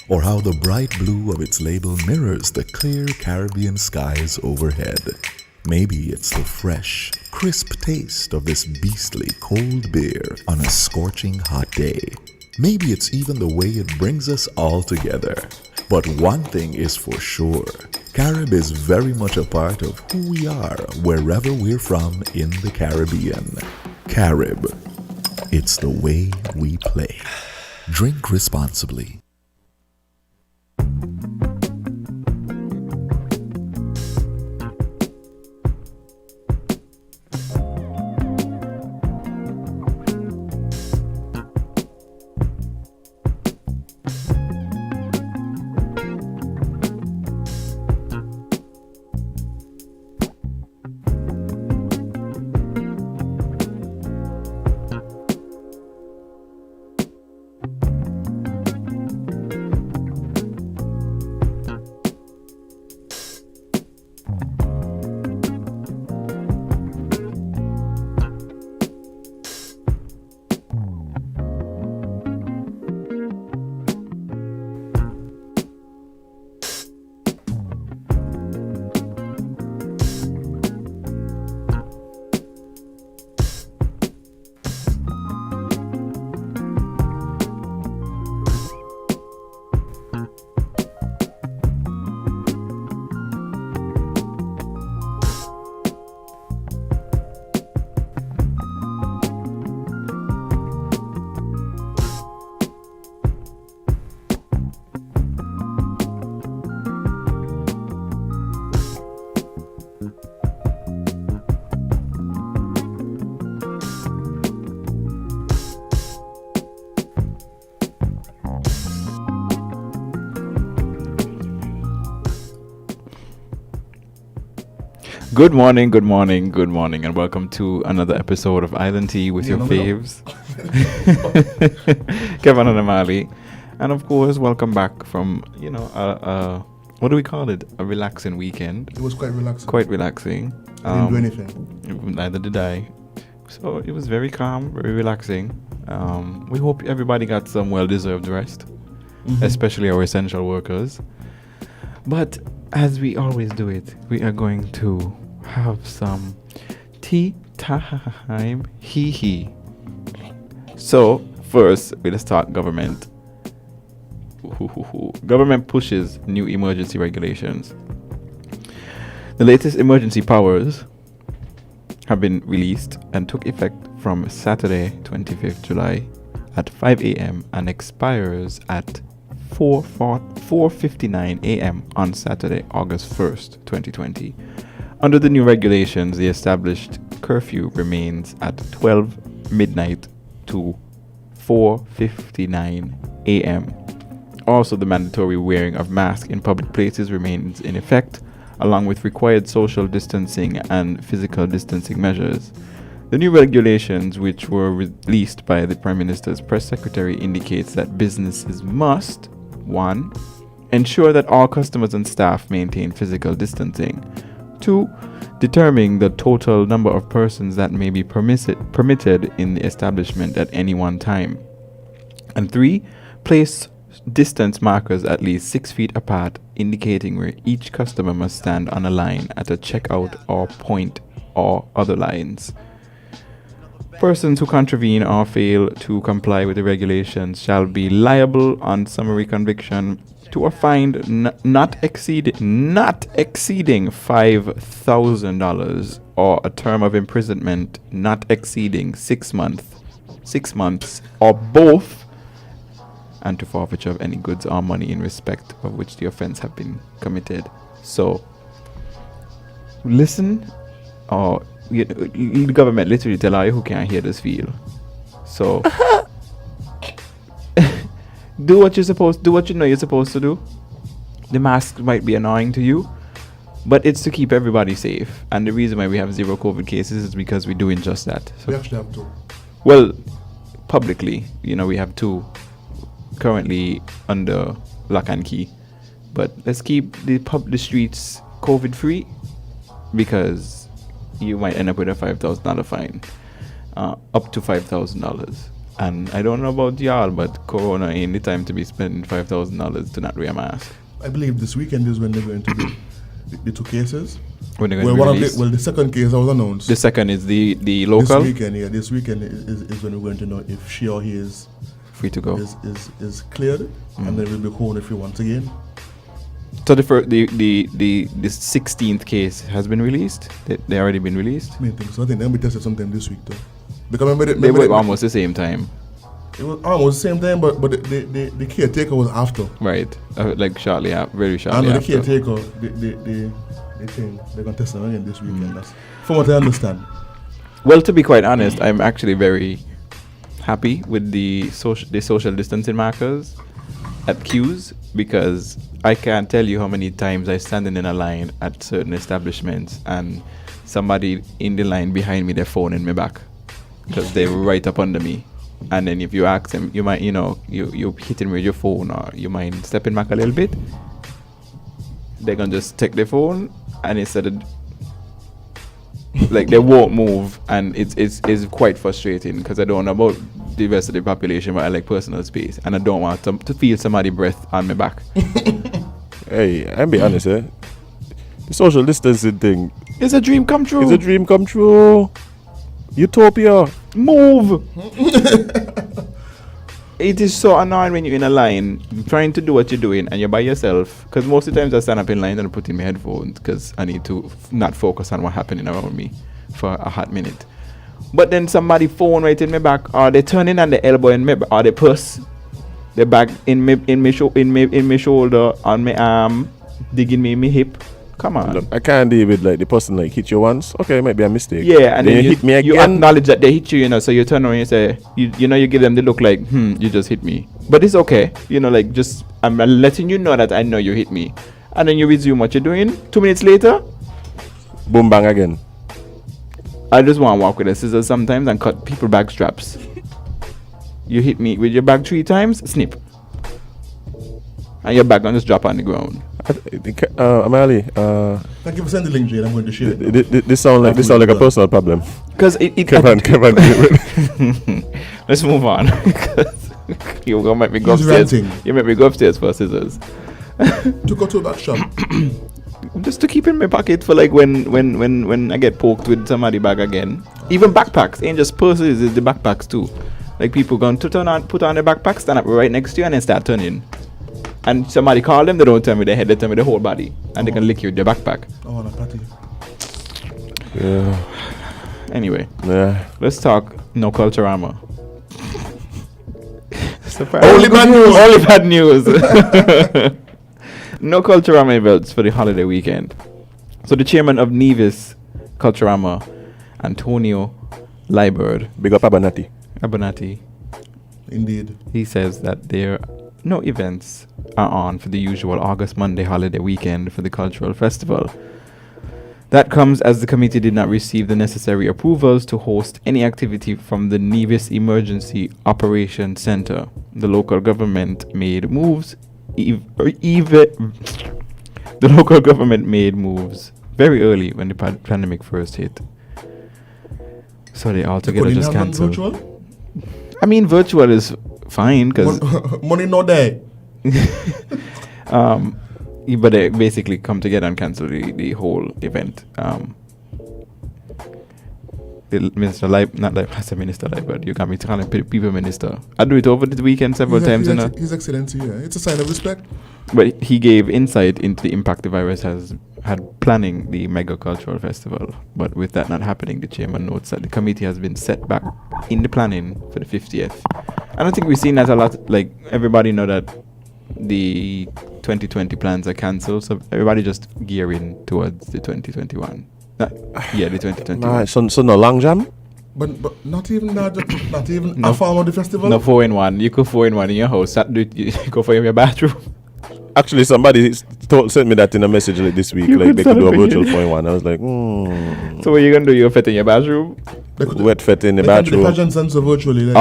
or how the bright blue of its label mirrors the clear Caribbean skies overhead. Maybe it's the fresh, crisp taste of this beastly cold beer on a scorching hot day. Maybe it's even the way it brings us all together. But one thing is for sure, Carib is very much a part of who we are wherever we're from in the Caribbean. Carib, it's the way we play. Drink responsibly. Good morning, good morning, good morning, and welcome to another episode of Island Tea with your faves, Kevin and Amali. And of course, welcome back from, what do we call it? A relaxing weekend. It was quite relaxing. Quite relaxing. I didn't do anything. Neither did I. So it was very calm, very relaxing. We hope everybody got some well-deserved rest, especially our essential workers. But as we always do it, we are going to have some tea time. Hee. So first, we'll start government. Government pushes new emergency regulations. The latest emergency powers have been released and took effect from Saturday, 25th July at 5 a.m. and expires at 4:59 a.m. on Saturday, August 1st, 2020. Under the new regulations, the established curfew remains at 12 midnight to 4:59 a.m. Also, the mandatory wearing of masks in public places remains in effect, along with required social distancing and physical distancing measures. The new regulations, which were released by the Prime Minister's press secretary, indicates that businesses must 1. Ensure that all customers and staff maintain physical distancing. 2. Determine the total number of persons that may be permitted in the establishment at any one time. And 3. Place distance markers at least 6 feet apart, indicating where each customer must stand on a line at a checkout or point or other lines. Persons who contravene or fail to comply with the regulations shall be liable on summary conviction to a fine not exceeding $5,000 or a term of imprisonment not exceeding 6 months or both, and to forfeiture of any goods or money in respect of which the offense have been committed. So, listen, or the government literally tell you who can't hear this feel. So do what you know you're supposed to do. The mask might be annoying to you, but it's to keep everybody safe. And the reason why we have 0 COVID cases is because we're doing just that. So, We actually have to. well, publicly, we have 2 currently under lock and key. But let's keep the streets COVID free, because you might end up with a $5,000 fine, up to $5,000. And I don't know about y'all, but Corona ain't the time to be spending $5,000 to not wear a mask. I believe this weekend is when they're going to do the 2 cases. When they're going to be released. The second case that was announced. The second is the local? This weekend is when we're going to know if she or he is free to go. Is cleared, and then we'll be calling if we once again. So the 16th case has been released? They already been released? I think so. I think they'll be tested sometime this week though. Because they were almost the same time. It was almost the same time, but the caretaker was after. Right. Like shortly after, very shortly and after. And the caretaker, they think they're going to test them again this weekend. That's from what I understand. Well, to be quite honest, I'm actually very happy with the social distancing markers at queues, because I can't tell you how many times I standing in a line at certain establishments and somebody in the line behind me, they're phoning me back because they're right up under me. And then if you ask them, you might, you're hitting with your phone, or you mind stepping back a little bit, they're going to just take their phone, and instead of, like, they won't move. And it's quite frustrating, because I don't know about the rest of the population, but I like personal space, and I don't want to feel somebody's breath on my back. Hey, I'll be honest, the social distancing thing, it's a dream come true. It's a dream come true. Utopia. Move. It is so annoying when you're in a line trying to do what you're doing and you're by yourself, because most of the times I stand up in line and I put in my headphones because I need to not focus on what's happening around me for a hot minute. But then somebody phone right in my back, or they turning on the elbow in me, or they push the back in my shoulder, on my arm, digging me in my hip. Come on. Look, I can't deal with like the person like hit you once. Okay, it might be a mistake. Yeah, and then you hit me again. You acknowledge that they hit you, so you turn around and you say, you give them the look like, you just hit me. But it's okay, like just I'm letting you know that I know you hit me, and then you resume what you're doing. 2 minutes later, boom bang again. I just want to walk with a scissors sometimes and cut people bag straps. You hit me with your bag 3 times, snip, and your bag gonna just drop on the ground. Amali, thank you for sending the link, Jade. I'm going to share it. This sound like a personal problem. Because Kevin. Let's move on. You're gonna make me go upstairs. You make me go upstairs for scissors. To go to that shop. Just to keep in my pocket for like when I get poked with somebody bag again. Even backpacks, ain't just purses, it's the backpacks too. Like people going to put on their backpack, stand up right next to you, and then start turning. And somebody call them, they don't tell me their head, they tell me the whole body. And they can lick you with their backpack. Oh, no, Patty. Yeah. Anyway. Yeah. Let's talk No Culturama. Only bad news. Only bad news. No Culturama events for the holiday weekend. So the chairman of Nevis Culturama, Antonio Liebert. Big up Abernathy. Indeed. He says that there no events are on for the usual August Monday holiday weekend for the cultural festival. That comes as the committee did not receive the necessary approvals to host any activity from the Nevis Emergency Operations Center. The local government made moves the local government made moves very early when the pandemic first hit. So they altogether just cancelled. I mean, virtual is fine because money not there. But they basically come together and cancel the whole event. The Minister Liebert, you got me calling people minister. I do it over the weekend several times. His Excellency, yeah. It's a sign of respect. But he gave insight into the impact the virus has had planning the mega cultural festival. But with that not happening, the chairman notes that the committee has been set back in the planning for the 50th. I don't think we've seen that a lot. Like, everybody know that the 2020 plans are cancelled, so everybody just gearing towards the 2021. The 2021. So no long jam? But not even that, not even a form of the festival? No 4-in-1. You could 4-in-1 in your house. You go for in your bathroom. Actually, somebody sent me that in a message like this week. Like they could do a virtual 4-in-1. I was like, So what are you going to do? You're fit in your bathroom? Wet fit in the bathroom. They can do the pageant virtually.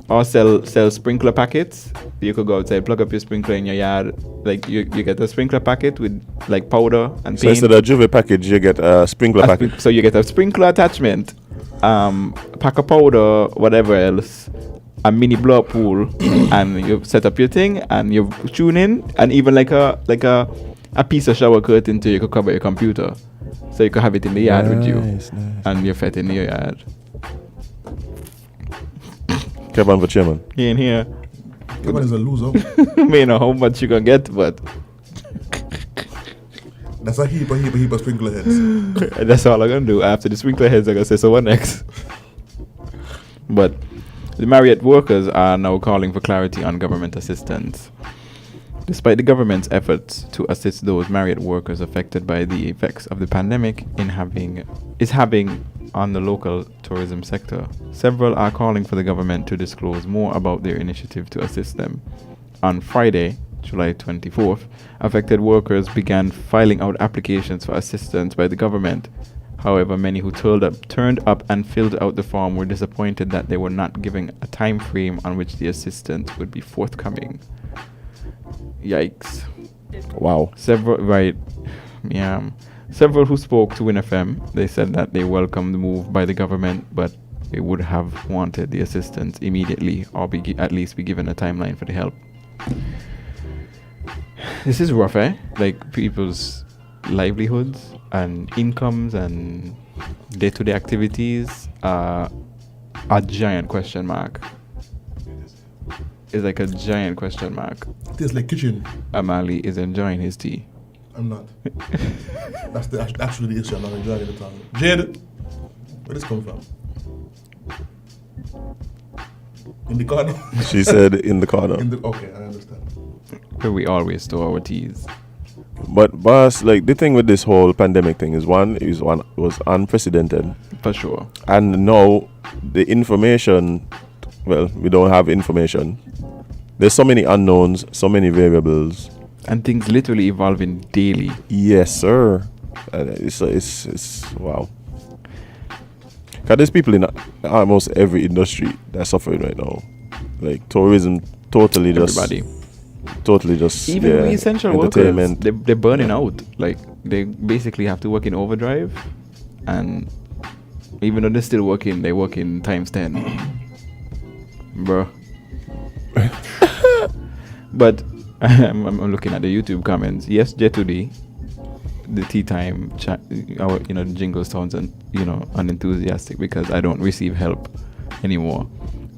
Or sell sprinkler packets. You could go outside, plug up your sprinkler in your yard. Like you get a sprinkler packet with like powder and paint. So instead of a Juve package, you get a sprinkler package. So you get a sprinkler attachment, pack a powder, whatever else, a mini blow up pool, and you set up your thing, and you tune in, and even like a piece of shower curtain to you could cover your computer, so you could have it in the yard with you, Nice. and you're fed in your yard. Kevin for chairman. He in here. Kevin is a loser. May know how much you gonna get, but That's a heap of sprinkler heads. that's all I'm gonna do. After the sprinkler heads, I'm gonna say so what next. But the Marriott workers are now calling for clarity on government assistance. Despite the government's efforts to assist those Marriott workers affected by the effects of the pandemic is having on the local tourism sector, several are calling for the government to disclose more about their initiative to assist them. On Friday, July 24th, affected workers began filing out applications for assistance by the government. However, many who turned up and filled out the form were disappointed that they were not given a time frame on which the assistance would be forthcoming. Yikes. Wow. Several who spoke to WinFM, they said that they welcomed the move by the government, but they would have wanted the assistance immediately, or at least be given a timeline for the help. This is rough, eh? Like people's livelihoods and incomes and day-to-day activities are a giant question mark. It's like a giant question mark. It tastes like kitchen. Amali is enjoying his tea. I'm not. That's actually the issue. I'm not enjoying it at all. Jade, where this come from? In the corner? She said in the corner. Okay, I understand. Where we always store our teas. But boss, like the thing with this whole pandemic thing was unprecedented. For sure. And now the information, well, we don't have information. There's so many unknowns, so many variables. And things literally evolving daily. Yes, sir. It's wow. Cause there's people in almost every industry that's suffering right now. Like tourism, totally just even the essential workers, entertainment. they're burning out. Like they basically have to work in overdrive, and even though they're still working, they work in times 10, bro. But I'm looking at the YouTube comments. Yes, J2D, the tea time chat, our jingle sounds unenthusiastic because I don't receive help anymore.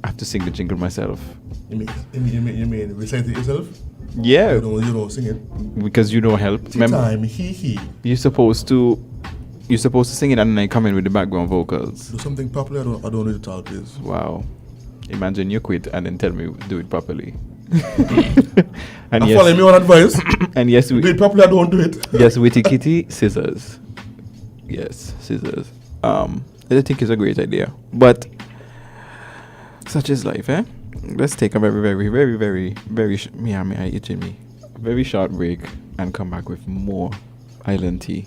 I have to sing the jingle myself. You mean recite it yourself? Yeah. You don't sing it. Because you don't help. Tea time, he. You're supposed to sing it and then I come in with the background vocals. Do something properly. I don't know the talk, please. Wow. Imagine you quit and then tell me do it properly. And follow me on advice. And yes, do it properly. I don't do it. Yes, witty kitty, scissors. Yes, scissors. I think it's a great idea, but such is life, eh? Let's take a very short break and come back with more Island Tea.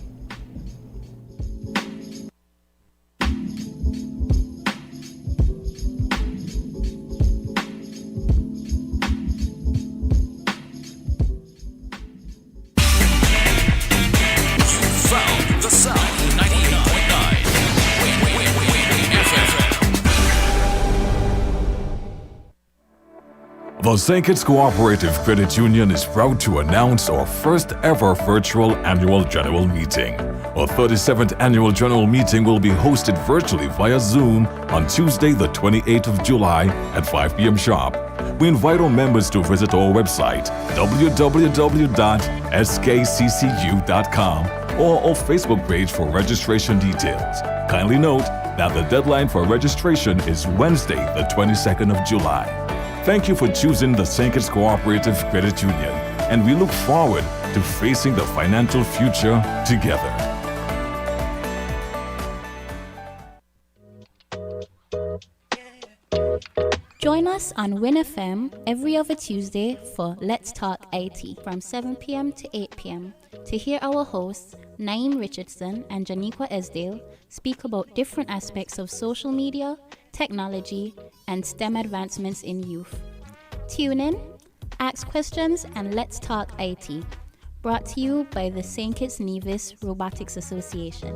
The St. Kitts Cooperative Credit Union is proud to announce our first ever virtual annual general meeting. Our 37th annual general meeting will be hosted virtually via Zoom on Tuesday, the 28th of July at 5 p.m. sharp. We invite our members to visit our website, www.skccu.com, or our Facebook page for registration details. Kindly note that the deadline for registration is Wednesday, the 22nd of July. Thank you for choosing the St. Kitts Cooperative Credit Union, and we look forward to facing the financial future together. Join us on WinFM every other Tuesday for Let's Talk IT from 7 p.m. to 8 p.m. to hear our hosts, Naeem Richardson and Janiqua Esdale, speak about different aspects of social media, technology, and STEM advancements in youth. Tune in, ask questions, and let's talk IT. Brought to you by the St. Kitts Nevis Robotics Association.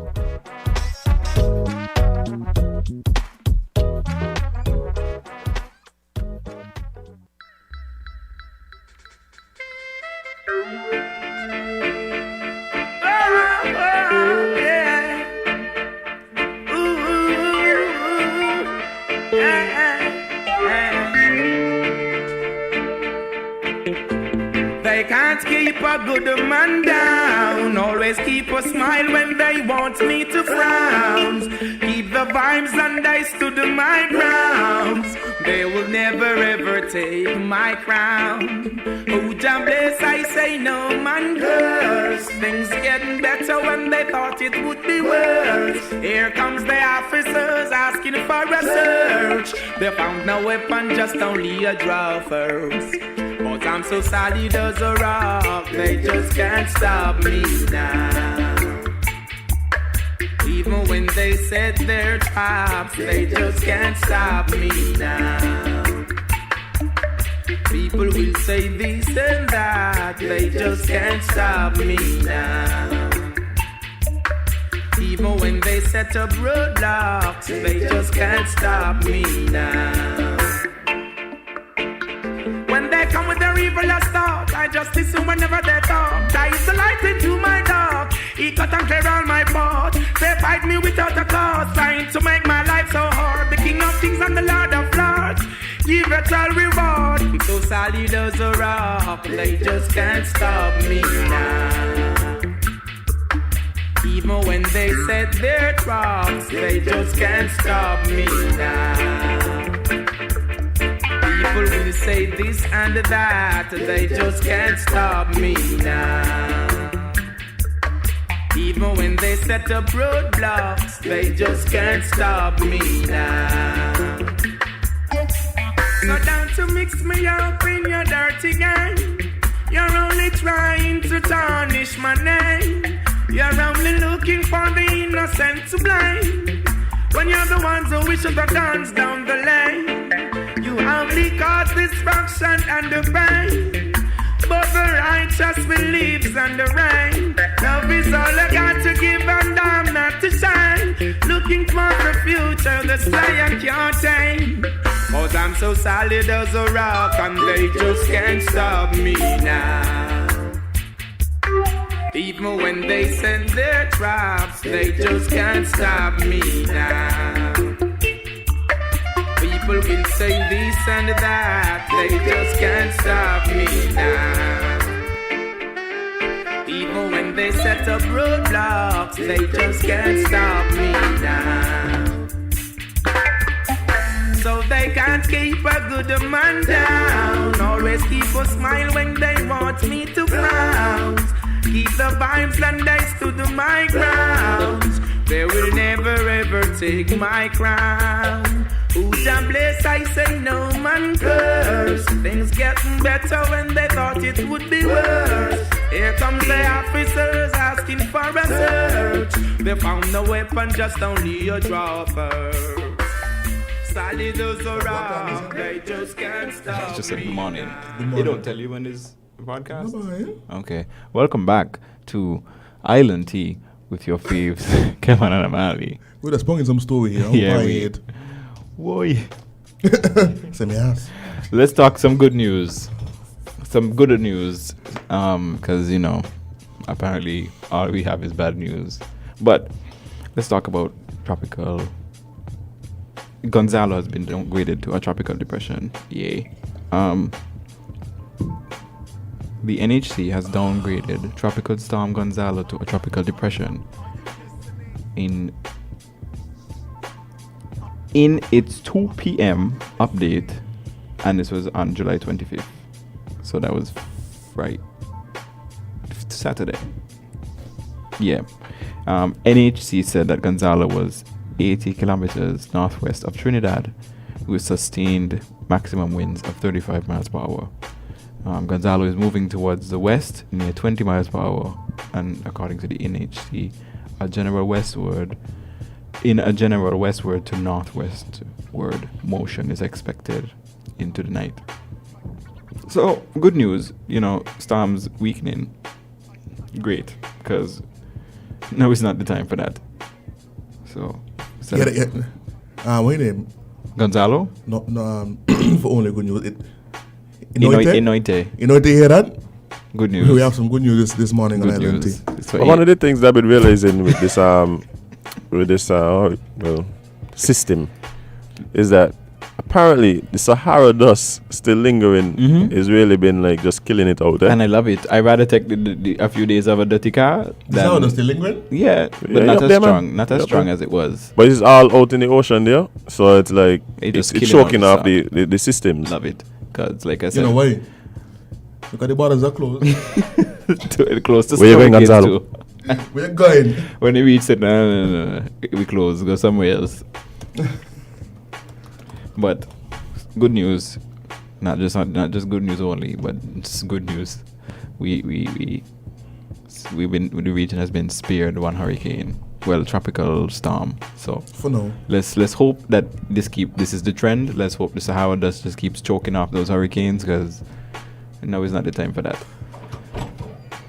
They can't keep a good man down. Always keep a smile when they want me to frown. Keep the vibes and I stood my grounds. They will never ever take my crown. Oh, Jah bless, I say no man curse. Things getting better when they thought it would be worse. Here comes the officers asking for a search. They found no weapon, just only a draw first. But I'm so solid as a rock, they just can't stop me now. Even when they set their traps, they just can't stop me now. People will say this and that, they just can't stop me now. Even when they set up roadblocks, they just can't stop me now. When they come with their evil thought, I just listen whenever they talk. That is the light into my dark. He cut and clear all my path. They fight me without a cause, trying to make my life so hard. The King of Kings and the Lord of Lords, give it all reward. I'm so solid as a rock, they just can't stop me now. Even when they set their traps, they just can't stop me now. People will say this and that, they just can't stop me now. Even when they set up roadblocks, they just can't stop me now. So down to mix me up in your dirty game. You're only trying to tarnish my name. You're only looking for the innocent to blame. When you're the ones who wish the guns down the lane. You only cause destruction and the pain. But the righteous believes in the rain. Love is all I got to give and I'm not to shine. Looking for the future, the sky I can't tame. Cause I'm so solid as a rock and they just can't stop me now. Even when they send their traps, they just can't stop me now. People will say this and that, they just can't stop me now. Even when they set up roadblocks, they just can't stop me now. So they can't keep a good man down. Always keep a smile when they want me to frown. Keep the vibes and I stood my grounds. They will never ever take my crown. Who Jah bless, I say no man curse. Things getting better when they thought it would be worse. Here comes the officers asking for a search. They found no weapon, just only a draw first. Solid as a rock, they just can't stop. It's just like good morning. Good They morning. don't tell you when this podcast. Bye-bye. Okay. Welcome back to Island Tea with your faves, Kevin and Amali. We're just spunking some story here. Yeah, Yeah, we- it. Boy. Say me ass. Let's talk some good news. Some good news. Because, you know, apparently all we have is bad news. But let's talk about tropical. Gonzalo has been downgraded to a tropical depression. Yay. The NHC has downgraded Tropical Storm Gonzalo to a tropical depression in its 2 p.m. update, and this was on July 25th. So that was Saturday. Yeah. NHC said that Gonzalo was 80 kilometers northwest of Trinidad with sustained maximum winds of 35 miles per hour. Gonzalo is moving towards the west near 20 miles per hour, and according to the NHC, a general westward to northwestward motion is expected into the night. So, good news, storms weakening. Great, because now is not the time for that. So, Wait a minute. Gonzalo? No, for only good news. Inoite. You know to hear that? Good news. We have some good news this morning on Good Island news. Tea. So One of the things that I've been realizing with this system is that apparently the Sahara dust still lingering is really been like just killing it out there. And I love it. I rather take a few days of a dirty car The sound is still lingering? yeah, but Yeah, not yup, as there, man. strong, not as Yup, strong man. as it was. But it's all out in the ocean there, so it's like It it's just killing choking out off the the systems. Love it, cause like I You said, know why? Because the borders are closed. close to Where you going, Stomach Gates Gonzalo? too. We're going. When they reach it, no, we close, go somewhere else. But good news, not just good news only, but it's good news. The region has been spared one hurricane, well, tropical storm. So For now. let's hope that this is the trend. Let's hope the Sahara dust just keeps choking off those hurricanes, because now is not the time for that.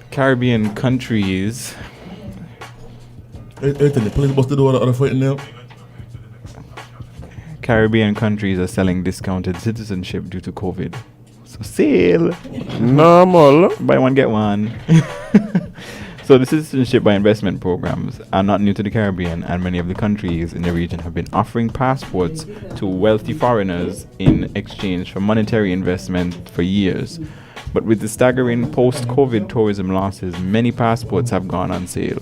Caribbean countries. Anything, the police busted all the other fighting now. Caribbean countries are selling discounted citizenship due to COVID. So sale. Normal. Buy one, get one. So the citizenship by investment programs are not new to the Caribbean, and many of the countries in the region have been offering passports to wealthy foreigners in exchange for monetary investment for years. But with the staggering post-COVID tourism losses, many passports have gone on sale.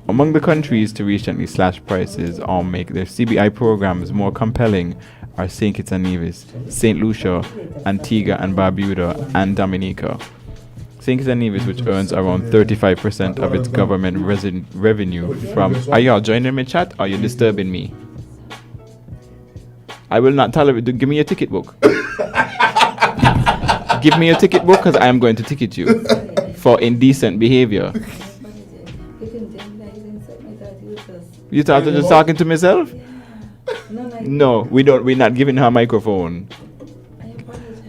Among the countries to recently slash prices or make their CBI programs more compelling are St. Kitts and Nevis, St. Lucia, Antigua and Barbuda, and Dominica. St. Kitts and Nevis, which earns around 35% of its government revenue from... Are y'all joining my chat, or are you disturbing me? I will not tolerate... Give me your ticket book. Give me your ticket book, because I am going to ticket you for indecent behavior. You thought I was just talking to myself? No, we don't. We're not giving her a microphone.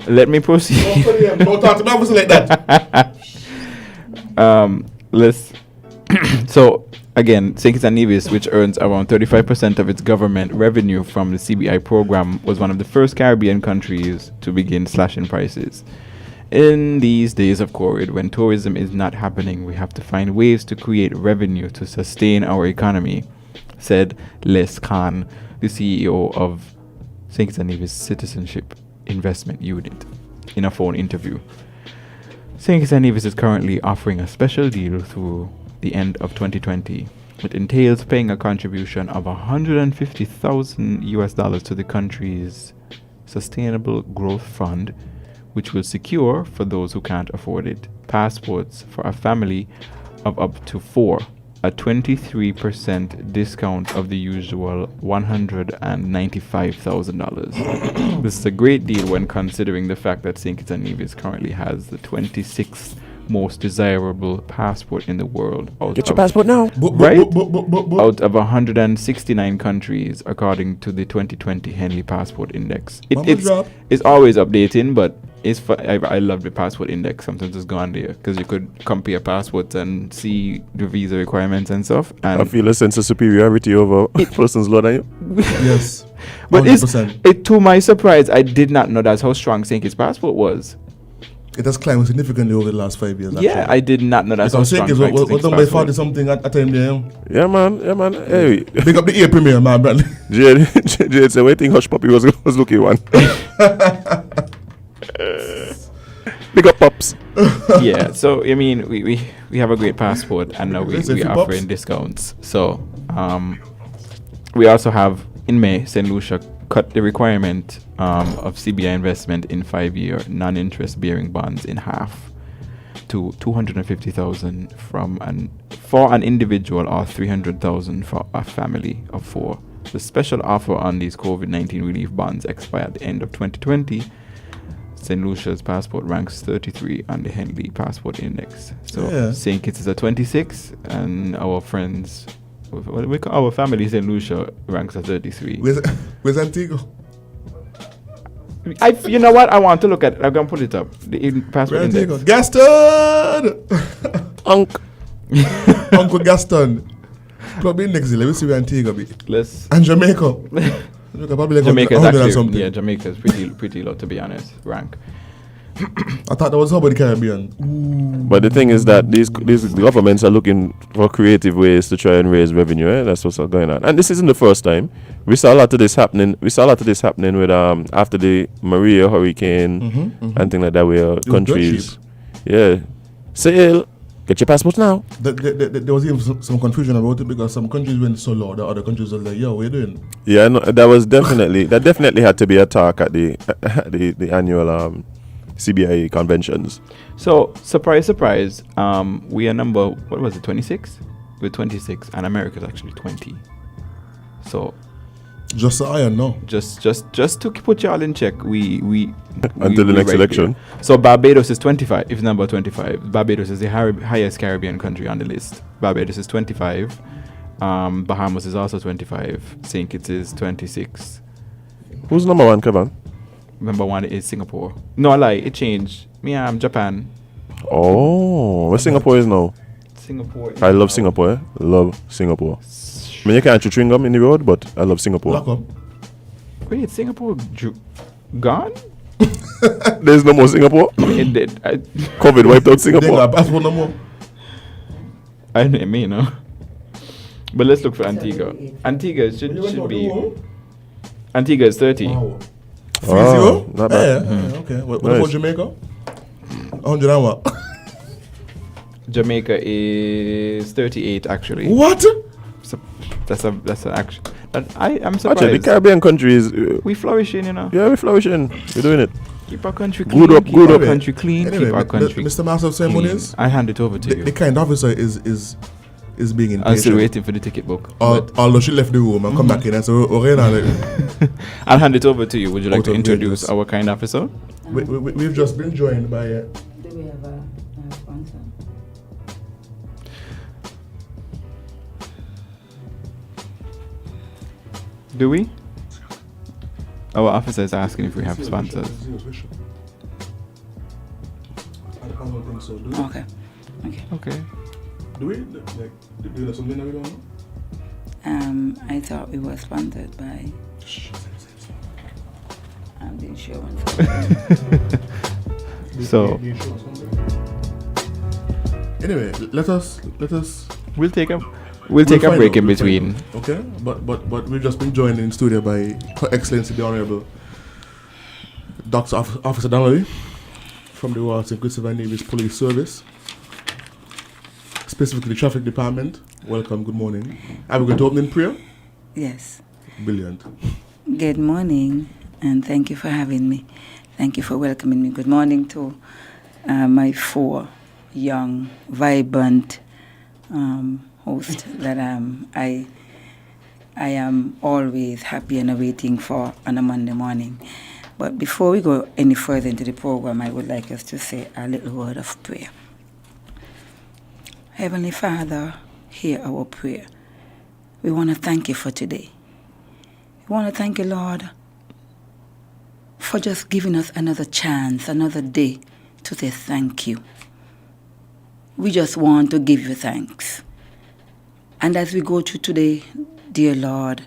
Let me proceed. Don't talk to me like that. Let's. So again, St. Kitts and Nevis, which earns around 35% of its government revenue from the CBI program, was one of the first Caribbean countries to begin slashing prices. In these days of COVID, when tourism is not happening, we have to find ways to create revenue to sustain our economy, said Les Khan, the CEO of St. Kitts and Nevis Citizenship Investment Unit, in a phone interview. St. Kitts and Nevis is currently offering a special deal through the end of 2020. It entails paying a contribution of $150,000 to the country's Sustainable Growth Fund, which will secure, for those who can't afford it, passports for a family of up to 4, a 23% discount of the usual $195,000. This is a great deal when considering the fact that St. Kitts and Nevis currently has the 26th most desirable passport in the world. Get your passport now. Right? Out of 169 countries, according to the 2020 Henley Passport Index. It's always updating, but I love the passport index. Sometimes just go on there because you could compare passports and see the visa requirements and stuff. And I feel a sense of superiority over persons lower than you. Yes. But 100%. to my surprise, I did not know that's how strong St. Kitts' passport was. It has climbed significantly over the last 5 years. Yeah, I did not know that's how Because strong St. St. Kitts Kitts' was done by 40 something at a time there. Yeah, man. Hey. Big up the A Premier, man, Bradley. Jade said, "Wait, think Hush Puppy was looking one." Big up, Pops. Yeah, so I mean, we have a great passport, and now we Few offering pops. discounts. So we also have in May, St. Lucia cut the requirement of CBI investment in 5-year non-interest bearing bonds in half to $250,000 for an individual, or $300,000 for a family of 4. The special offer on these COVID-19 relief bonds expired at the end of 2020. St. Lucia's passport ranks 33 on the Henley Passport Index. So Yeah. St. Kitts is a 26, and our friends, our family St. Lucia ranks at 33. Where's Antigua? You know what? I want to look at. I'm gonna put it up. The passport Where's index. Antigua? Gaston! Uncle Gaston. Plug in next year. Let me see where Antigua be. Let's. And Jamaica. Jamaica probably like Jamaica is 100 and actually, something. yeah, Jamaica is pretty low, to be honest. Rank. I thought that was about the Caribbean. But the thing is that these governments are looking for creative ways to try and raise revenue. That's what's going on. And this isn't the first time. We saw a lot of this happening. with after the Maria hurricane and things like that, where countries, sail, get your passport now. There was even some confusion about it because some countries went so low that other countries were like, "Yo, what are you doing?" Yeah, no, that definitely had to be a talk at the annual CBI conventions. So, surprise, surprise, we are number, 26? We're 26, and America's actually 20. So, just so I know. Just to put y'all in check, we until the next election. There. So Barbados is 25, if number 25. Barbados is the highest Caribbean country on the list. Barbados is 25. Bahamas is also 25. St. Kitts is 26. Who's number one, Kevin? Number one is Singapore. No, I lie, it changed. Me, I'm Japan. Oh, where Singapore is now? Singapore. I love Singapore. Love Singapore. I mean, you can't chew chewing gum in the road, but I love Singapore. Lock up. Wait, Singapore gone? There's no more Singapore? It did. COVID wiped out They Singapore. got passport no more. I mean, no. But let's look for Antigua. Antigua should be. Antigua is 30. Wow. 30? Not bad. Yeah, okay. What Nice. about Jamaica? 100 and what? Jamaica is 38 actually. What? So that's an action. But I'm surprised. Actually, the Caribbean countries, We flourishing, you know. yeah, we're flourishing. We're doing it. Keep our country clean. Good up, keep good our up. country clean. Anyway, keep our country Mr. Master of Ceremonies, clean. I hand it over to the you. kind officer is being I'm still impatient. waiting for the ticket book. but Although she left the room and come back in and say, I'll hand it over to you. Would you like Out to of introduce goodness. our kind officer? we've just been joined by Do we have a sponsor? Do we? Our officer is asking if we have sponsors. I don't think so. Do we? Okay. Okay. Do we? Do you have something that we don't know? I thought we were sponsored by the insurance. So The insurance company? Anyway, let us we'll take a We'll break find out, in we'll find between. out, okay, but we've just been joined in studio by Her Excellency the Honorable Dr. Officer Donnelly from the Royal St. Christopher Navy's Police Service, specifically the Traffic Department. Welcome, good morning. Are we going to open in prayer? Yes. Brilliant. Good morning, and thank you for having me. Thank you for welcoming me. Good morning to my 4 young, vibrant hosts that I am always happy and awaiting for on a Monday morning. But before we go any further into the program, I would like us to say a little word of prayer. Heavenly Father, hear our prayer. We want to thank you for today. We want to thank you, Lord, for just giving us another chance, another day to say thank you. We just want to give you thanks. And as we go through today, dear Lord,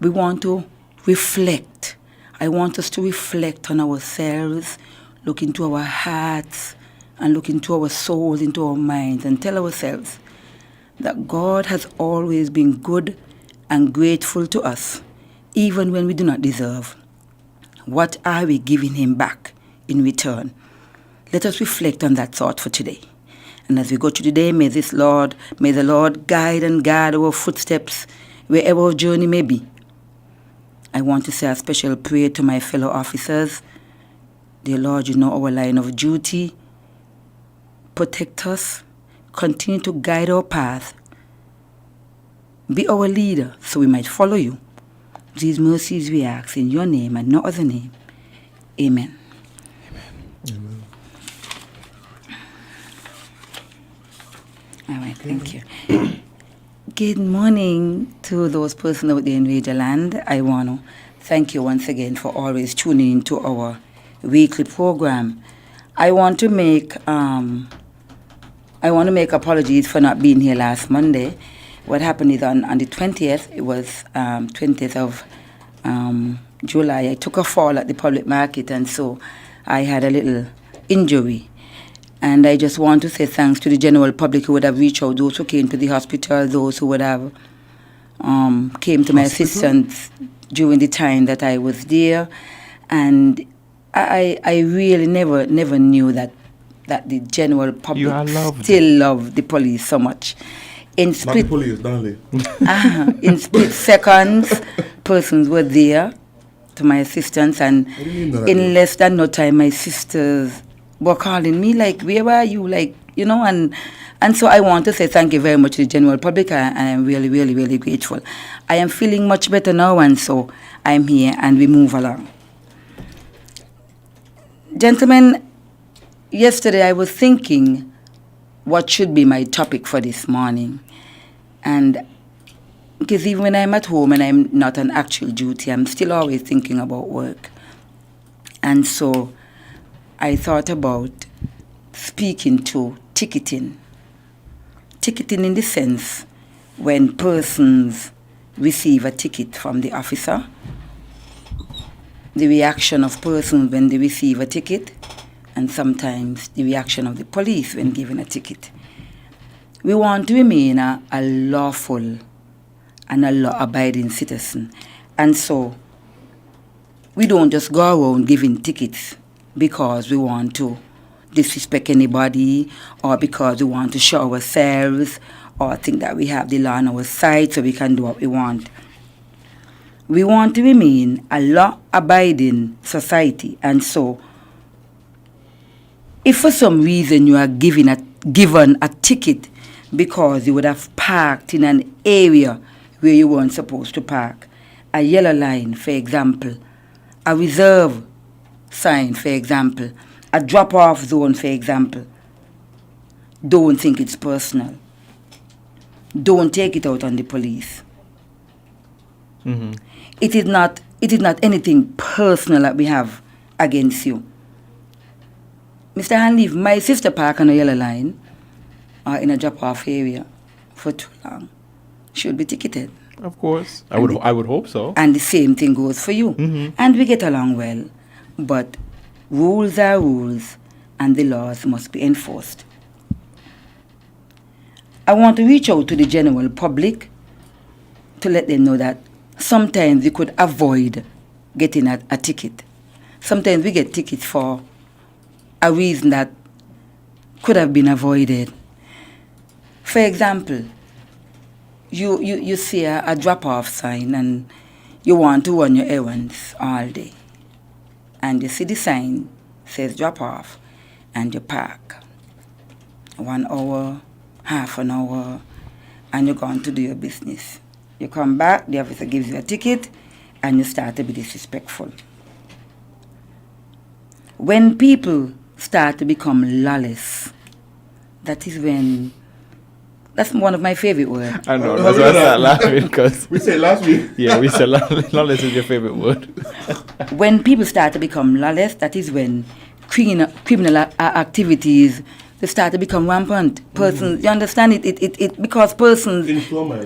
we want to reflect. I want us to reflect on ourselves, look into our hearts, and look into our souls, into our minds, and tell ourselves that God has always been good and grateful to us, even when we do not deserve. What are we giving him back in return? Let us reflect on that thought for today. And as we go through the day, may the Lord guide and guard our footsteps wherever our journey may be. I want to say a special prayer to my fellow officers. Dear Lord, you know our line of duty. Protect us. Continue to guide our path. Be our leader so we might follow you. These mercies we ask in your name and no other name. Amen. Amen. All right, thank you. Good morning to those persons out there in Radio Land. I want to thank you once again for always tuning into our weekly program. I want to make apologies for not being here last Monday. What happened is on the 20th, it was 20th of July, I took a fall at the public market, and so I had a little injury. And I just want to say thanks to the general public who would have reached out, those who came to the hospital, those who would have came to my assistance during the time that I was there. And I really never knew that the general public still love the police so much. In split, not the police, darling. In split seconds, persons were there to my assistance, and in less than no time, my sisters were calling me like, "Where are you?" Like, you know, and so I want to say thank you very much to the general public, and I'm really, really, really grateful. I am feeling much better now, and so I'm here, and we move along. Gentlemen, yesterday I was thinking what should be my topic for this morning. And because even when I'm at home and I'm not on actual duty, I'm still always thinking about work. And so I thought about speaking to ticketing. Ticketing in the sense when persons receive a ticket from the officer, the reaction of persons when they receive a ticket, and sometimes the reaction of the police when given a ticket. We want to remain a lawful and a law-abiding citizen. And so we don't just go around giving tickets because we want to disrespect anybody or because we want to show ourselves or think that we have the law on our side so we can do what we want. We want to remain a law-abiding society, and so if for some reason you are given a ticket because you would have parked in an area where you weren't supposed to park, a yellow line, for example, a reserve sign, for example, a drop-off zone, for example, don't think it's personal. Don't take it out on the police. Mm-hmm. It is not anything personal that we have against you. Mr. Hanleaf, my sister parked on a yellow line in a drop-off area for too long. She would be ticketed. Of course. I would hope so. And the same thing goes for you. Mm-hmm. And we get along well. But rules are rules, and the laws must be enforced. I want to reach out to the general public to let them know that sometimes we could avoid getting a ticket. Sometimes we get tickets for a reason that could have been avoided. For example, you see a drop-off sign and you want to run your errands all day. And you see the sign says drop-off and you park. 1 hour, half an hour, and you're going to do your business. You come back, the officer gives you a ticket, and you start to be disrespectful. When people start to become lawless, that's one of my favorite words. I know, that's why I started laughing, because we said last week. Yeah, we said lawless is your favorite word. When people start to become lawless, that is when criminal activities, they start to become rampant. Persons, you understand it because persons.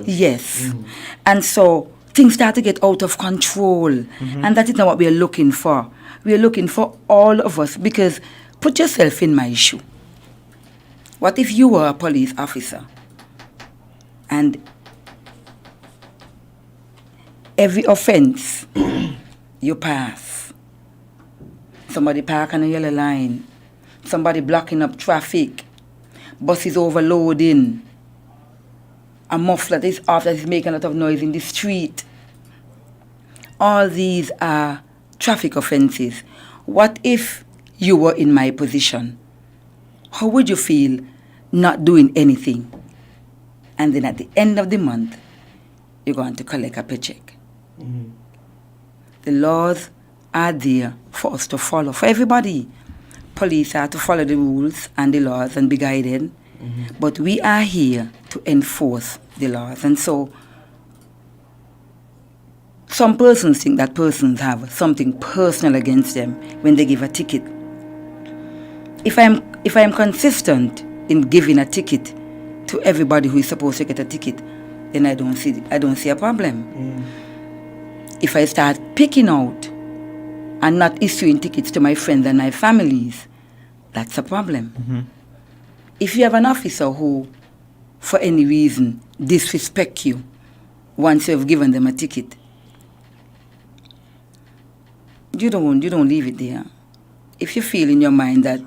Yes. Mm-hmm. And so things start to get out of control. Mm-hmm. And that is not what we are looking for. We are looking for all of us, because put yourself in my shoe. What if you were a police officer and every offense you pass, somebody park on a yellow line, somebody blocking up traffic, buses overloading, a muffler that is off that is making a lot of noise in the street. All these are traffic offenses. What if you were in my position? How would you feel not doing anything? And then at the end of the month, you're going to collect a paycheck. Mm-hmm. The laws are there for us to follow, for everybody. Police are to follow the rules and the laws and be guided. Mm-hmm. But we are here to enforce the laws. And so some persons think that persons have something personal against them when they give a ticket. If I'm consistent in giving a ticket to everybody who is supposed to get a ticket, then I don't see a problem. Mm. If I start picking out and not issuing tickets to my friends and my families, that's a problem. If you have an officer who, for any reason, disrespect you once you have given them a ticket, you don't leave it there. If you feel in your mind that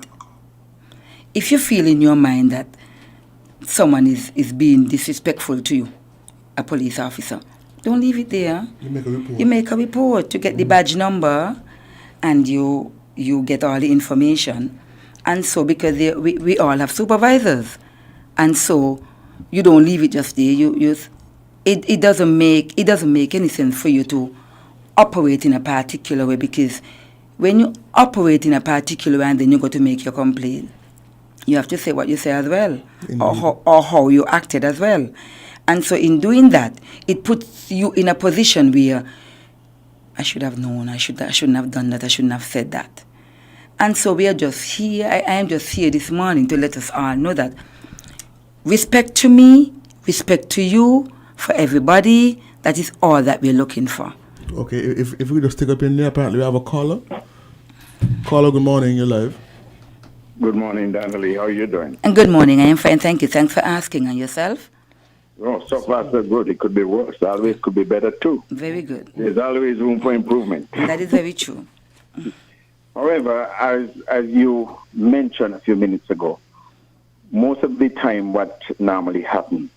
someone is being disrespectful to you, a police officer, don't leave it there. You make a report. You get the badge number, and you get all the information. And so, because we all have supervisors, and so you don't leave it just there. It doesn't make any sense for you to operate in a particular way, because when you operate in a particular way and then you go to make your complaint, you have to say what you say as well, or how you acted as well. And so in doing that, it puts you in a position where I should have known, I shouldn't have done that, I shouldn't have said that. And so we are just here, I am just here this morning to let us all know that respect to me, respect to you, for everybody, that is all that we're looking for. Okay, if we just take up in there, apparently we have a caller. Caller, good morning, you're live. Good morning, Donnelly. How are you doing? And good morning, I am fine, thank you. Thanks for asking. And yourself? Oh, so far so good. It could be worse. Always could be better too. Very good. There's always room for improvement. That is very true. However, as you mentioned a few minutes ago, most of the time what normally happens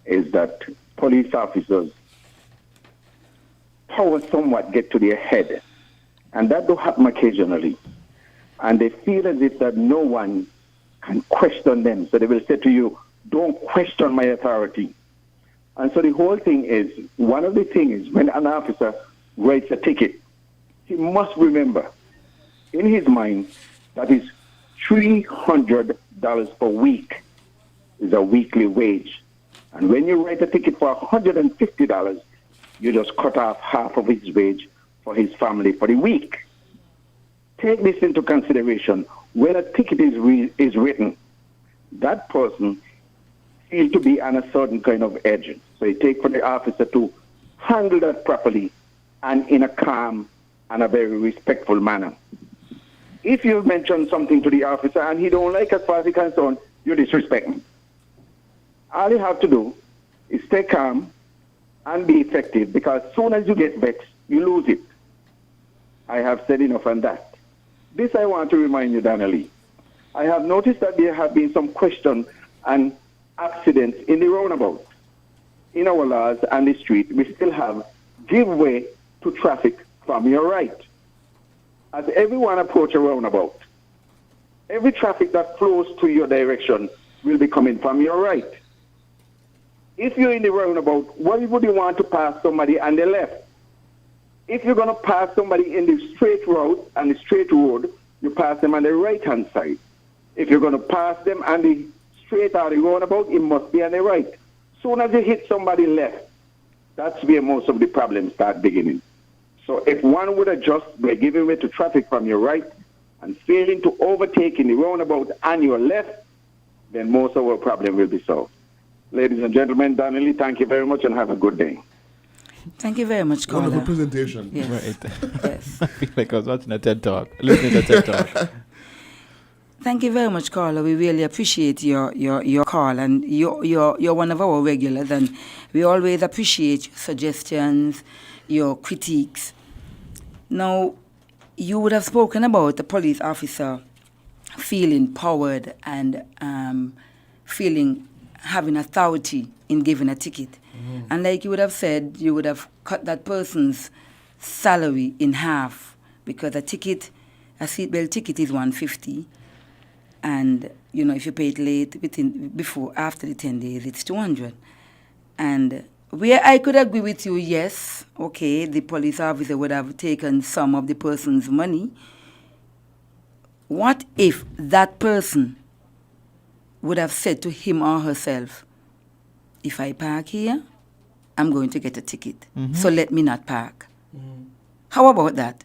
is that police officers power somewhat get to their head. And that do happen occasionally. And they feel as if that no one can question them. So they will say to you, don't question my authority. And so the whole thing is, one of the things when an officer writes a ticket, he must remember in his mind that is $300 per week is a weekly wage. And when you write a ticket for $150, you just cut off half of his wage for his family for the week. Take this into consideration. When a ticket is written, that person feels to be on a certain kind of edge. So it takes for the officer to handle that properly and in a calm and a very respectful manner. If you mention something to the officer and he don't like as far as he's concerned, you disrespect him. All you have to do is stay calm and be effective, because as soon as you get vexed, you lose it. I have said enough on that. This I want to remind you, Donnelly. I have noticed that there have been some questions and accidents in the roundabout. In our laws and the street, we still have give way to traffic from your right. As everyone approaches a roundabout, every traffic that flows to your direction will be coming from your right. If you're in the roundabout, why would you want to pass somebody on the left? If you're going to pass somebody in the straight route and the straight road, you pass them on the right-hand side. If you're going to pass them on the straight or the roundabout, it must be on the right. Soon as you hit somebody left, that's where most of the problems start beginning. So if one would adjust by giving way to traffic from your right and failing to overtake in the roundabout on your left, then most of our problem will be solved. Ladies and gentlemen, Donnelly, thank you very much and have a good day. Thank you very much, caller. Wonderful presentation. Yes. Right. Yes. I feel like I was watching a TED Talk, listening to a TED Talk. Thank you very much, caller. We really appreciate your call, and you're one of our regulars, and we always appreciate your suggestions, your critiques. Now, you would have spoken about the police officer feeling powered and having authority in giving a ticket. And like you would have said, you would have cut that person's salary in half, because a seatbelt ticket is $150. And, if you pay it late, after the 10 days, it's $200. And where I could agree with you, yes, okay, the police officer would have taken some of the person's money. What if that person would have said to him or herself, if I park here, I'm going to get a ticket. So let me not park. How about that?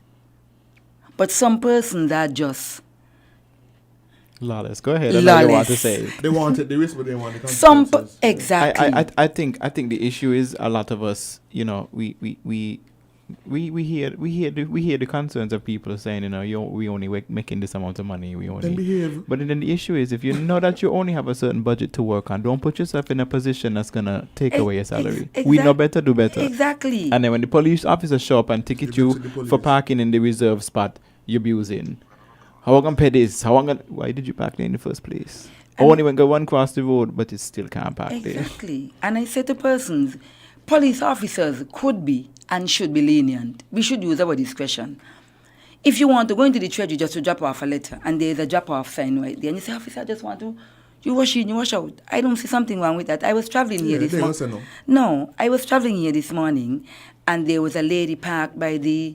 But some persons are just lawless. Go ahead. I know you want to lawless. say. They want it, they risk, but they want the consequences. Exactly. I think the issue is a lot of us, we we hear the concerns of people saying, we only making this amount of money. We only Then behave. But then the issue is, if you know that you only have a certain budget to work on, don't put yourself in a position that's gonna take away your salary. We know better, do better. Exactly. And then when the police officers show up and ticket Give it you to the police. for parking in the reserve spot, you're abusing. How am I gonna pay this? Why did you park there in the first place? I only went go one cross the road, but it still can't park there. Exactly. And I say to persons, police officers could be and should be lenient. We should use our discretion. If you want to go into the treasury just to drop off a letter and there's a drop-off sign right there, and you say, officer, I just want to, you wash in, you wash out. I don't see something wrong with that. I was traveling here this morning. No, I was traveling here this morning, and there was a lady parked by the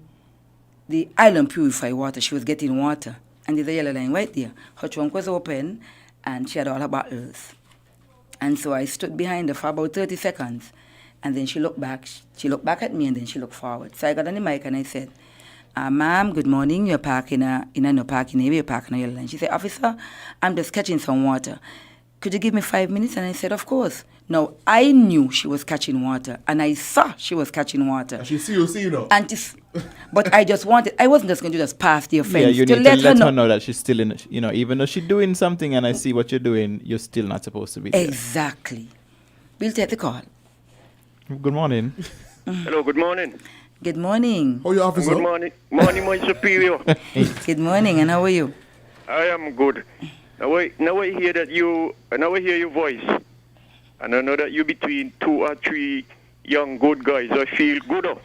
island purified water. She was getting water, and there's a yellow line right there. Her trunk was open, and she had all her bottles. And so I stood behind her for about 30 seconds, and then she looked back. She looked back at me, and then she looked forward. So I got on the mic, and I said, ma'am, good morning. You're parking in a no parking area. You're parking on your line. She said, officer, I'm just catching some water. Could you give me 5 minutes? And I said, of course. Now, I knew she was catching water, and I saw she was catching water. And she see you know. But I wasn't just going to just pass the offense. Yeah, you need to let her know that she's still in, even though she's doing something and I see what you're doing, you're still not supposed to be there. Exactly. We'll take the call. Good morning. Hello, good morning. Good morning. How are you, officer? Good morning. Morning, my superior. Good morning, and how are you? I am good. Now I hear your voice. And I know that you're between 2 or 3 young good guys. I feel good.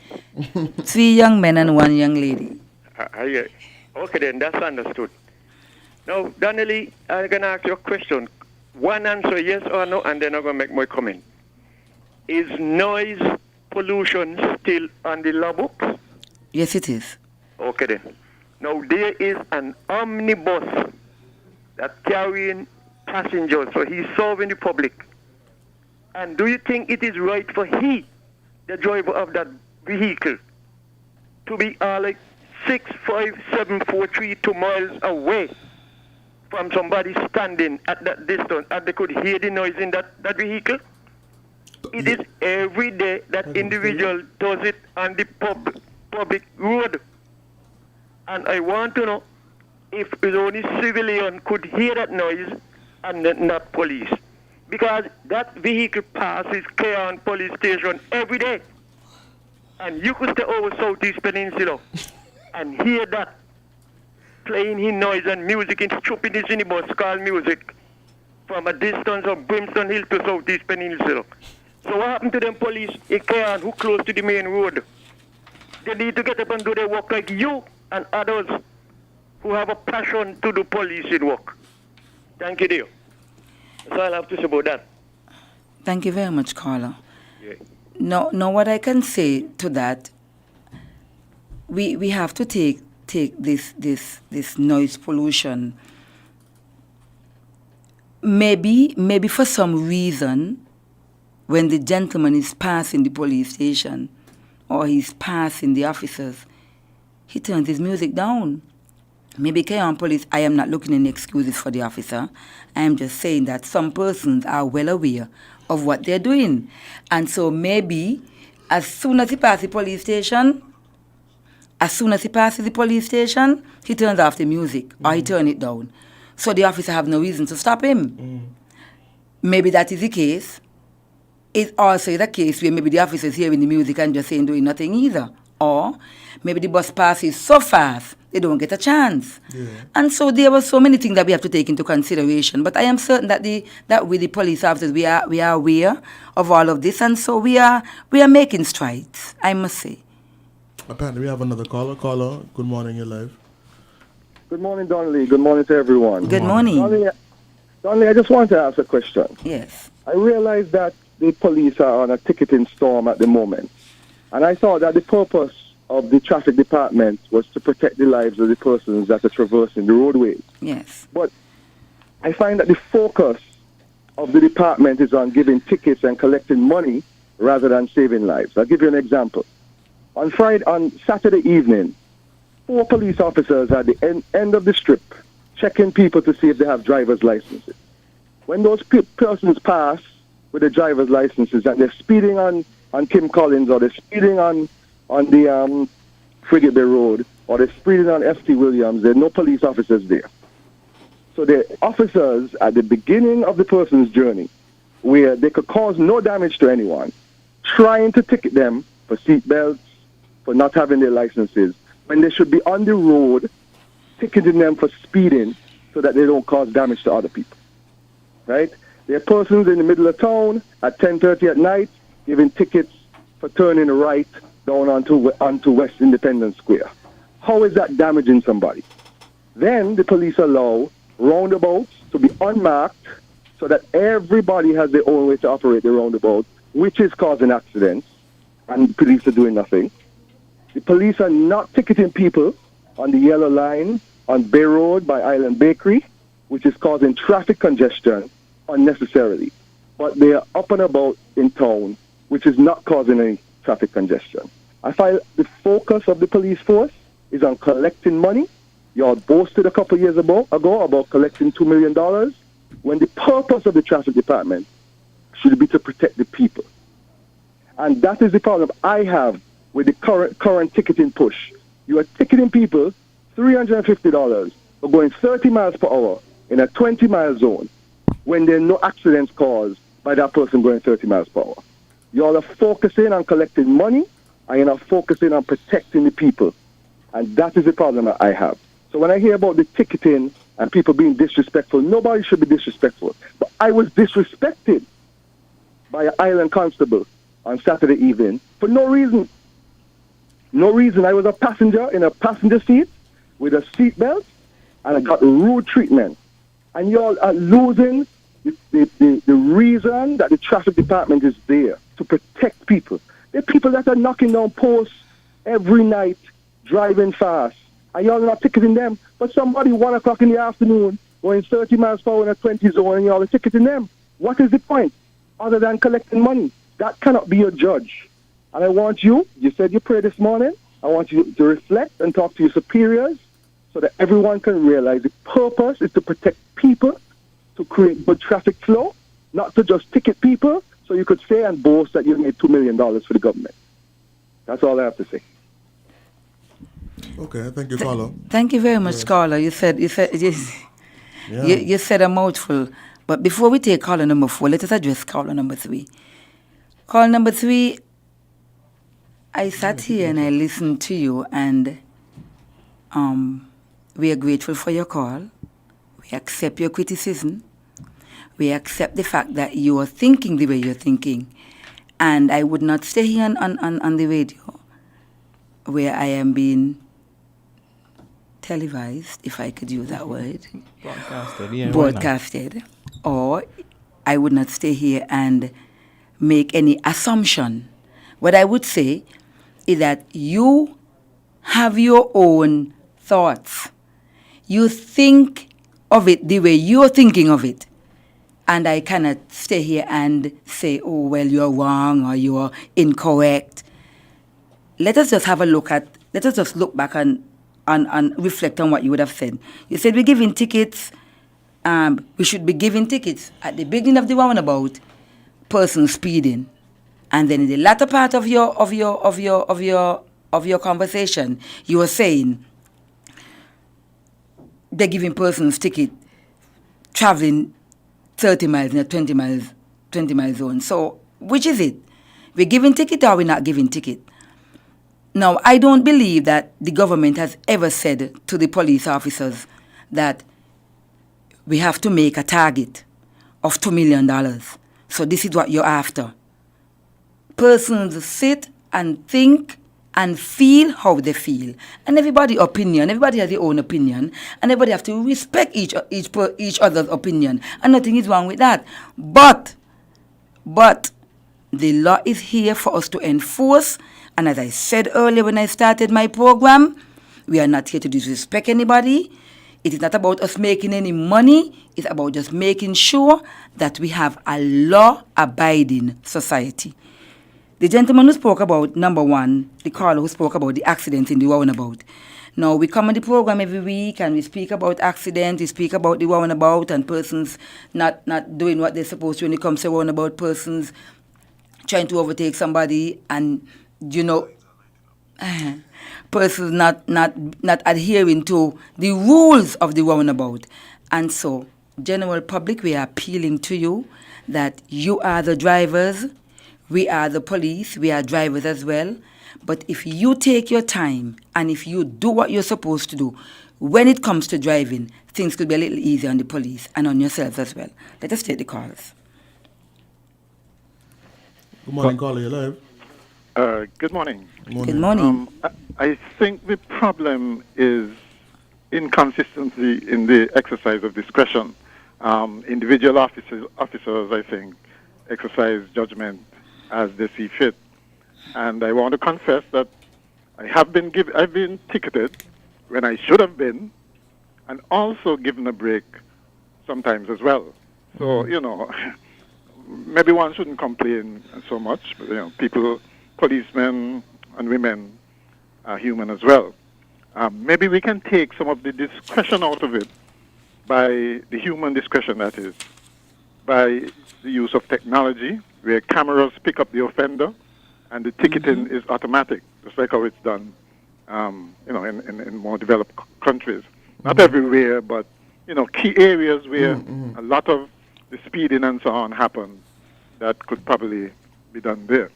3 young men and 1 young lady. Okay then, that's understood. Now, Donnelly, I'm going to ask you a question. One answer, yes or no, and then I'm going to make my comment. Is noise pollution still on the law books? Yes, it is. Okay then. Now, there is an omnibus that's carrying passengers, so he's serving the public. And do you think it is right for the driver of that vehicle, to be like 6, 5, 7, 4, 3, 2 miles away from somebody standing at that distance, and they could hear the noise in that vehicle? It is every day that individual does it on the public road. And I want to know if only civilian could hear that noise and not police. Because that vehicle passes Keon police station every day. And you could stay over Southeast Peninsula and hear that playing his noise and music and stupid cinema called music from a distance of Brimstone Hill to Southeast Peninsula. So what happened to them police in Keon who close to the main road? They need to get up and do their work like you and others who have a passion to do policing work. Thank you, dear. That's all I have to say about that. Thank you very much, Carla. Yeah. No, what I can say to that, we have to take this noise pollution. Maybe for some reason, when the gentleman is passing the police station or he's passing the officers, he turns his music down. Maybe Keon Police, I am not looking any excuses for the officer. I am just saying that some persons are well aware of what they're doing. And so maybe as soon as he passes the police station, he turns off the music or he turns it down. So the officer have no reason to stop him. Maybe that is the case. It's also the case where maybe the officer is hearing the music and just saying doing nothing either. Or maybe the bus passes so fast, they don't get a chance. Yeah. And so there were so many things that we have to take into consideration. But I am certain that with the police officers, we are aware of all of this. And so we are making strides, I must say. Apparently we have another caller. Caller, good morning, you're live. Good morning, Donnelly. Good morning to everyone. Good morning. Donnelly, I just want to ask a question. Yes. I realize that the police are on a ticketing storm at the moment. And I thought that the purpose of the traffic department was to protect the lives of the persons that are traversing the roadways. Yes. But I find that the focus of the department is on giving tickets and collecting money rather than saving lives. I'll give you an example. On Saturday evening, 4 police officers at the end of the strip checking people to see if they have driver's licenses. When those persons pass with the driver's licenses and they're speeding on Kim Collins or they're speeding on on the Frigate Bay Road or they're speeding on F.T. Williams, there are no police officers there. So the officers at the beginning of the person's journey, where they could cause no damage to anyone, trying to ticket them for seatbelts, for not having their licenses, when they should be on the road ticketing them for speeding so that they don't cause damage to other people. Right? There are persons in the middle of town at 10:30 at night giving tickets for turning right down onto West Independence Square. How is that damaging somebody? Then the police allow roundabouts to be unmarked so that everybody has their own way to operate the roundabout, which is causing accidents, and the police are doing nothing. The police are not ticketing people on the yellow line on Bay Road by Island Bakery, which is causing traffic congestion unnecessarily. But they are up and about in town, which is not causing any traffic congestion. I find the focus of the police force is on collecting money. You all boasted a couple of years ago about collecting $2 million, when the purpose of the traffic department should be to protect the people. And that is the problem I have with the current ticketing push. You are ticketing people $350 for going 30 miles per hour in a 20-mile zone when there are no accidents caused by that person going 30 miles per hour. You all are focusing on collecting money, and you're not focusing on protecting the people. And that is the problem that I have. So when I hear about the ticketing and people being disrespectful, nobody should be disrespectful. But I was disrespected by an island constable on Saturday evening for no reason. No reason. I was a passenger in a passenger seat with a seatbelt, and I got rude treatment. And y'all are losing the reason that the traffic department is there, to protect people. There are people that are knocking down posts every night, driving fast, and y'all are not ticketing them. But somebody 1 o'clock in the afternoon going 30 miles per hour in a 20 zone, and y'all are ticketing them. What is the point other than collecting money? That cannot be your judge. And I want you said your prayer this morning, I want you to reflect and talk to your superiors so that everyone can realize the purpose is to protect people, to create good traffic flow, not to just ticket people so you could say and boast that you made $2 million for the government. That's all I have to say. Okay, thank you, Carlo. Thank you very much, Carlo. You said you said a mouthful. But before we take caller number 4, let us address caller number 3. Caller number 3, I sat here and I listened to you, and we are grateful for your call. We accept your criticism. We accept the fact that you are thinking the way you're thinking. And I would not stay here on the radio where I am being televised, if I could use that word. Broadcasted. Or I would not stay here and make any assumption. What I would say is that you have your own thoughts. You think of it the way you're thinking of it. And I cannot stay here and say, oh, well, you're wrong or you're incorrect. Let us just look back and reflect on what you would have said. You said we're giving tickets. We should be giving tickets at the beginning of the roundabout, person speeding, and then in the latter part of your conversation, you were saying they're giving persons ticket traveling 30 miles in a 20 mile zone. So which is it? We're giving ticket or we're not giving ticket? Now, I don't believe that the government has ever said to the police officers that we have to make a target of $2 million. So this is what you're after. Persons sit and think and feel how they feel. And everybody has their own opinion. And everybody have to respect each other's opinion. And nothing is wrong with that. But the law is here for us to enforce. And as I said earlier when I started my program, we are not here to disrespect anybody. It is not about us making any money. It's about just making sure that we have a law-abiding society. The gentleman who spoke about, number 1, the caller who spoke about the accident in the roundabout. Now, we come on the program every week and we speak about accidents, we speak about the roundabout and persons not doing what they're supposed to when it comes to roundabout, persons trying to overtake somebody and, persons not adhering to the rules of the roundabout. And so, general public, we are appealing to you that you are the drivers, we are the police, we are drivers as well. But if you take your time and if you do what you're supposed to do, when it comes to driving, things could be a little easier on the police and on yourselves as well. Let us take the calls. Good morning, caller. You're live. Good morning. Good morning. I think the problem is inconsistency in the exercise of discretion. Individual officers, I think, exercise judgment as they see fit. And I want to confess that I've been ticketed when I should have been, and also given a break sometimes as well. So, maybe one shouldn't complain so much. But, people, policemen and women are human as well. Maybe we can take some of the discretion out of it by the human discretion, that is, by the use of technology, where cameras pick up the offender and the ticketing is automatic, just like how it's done, in more developed countries. Not everywhere, but, key areas where a lot of the speeding and so on happens, that could probably be done there.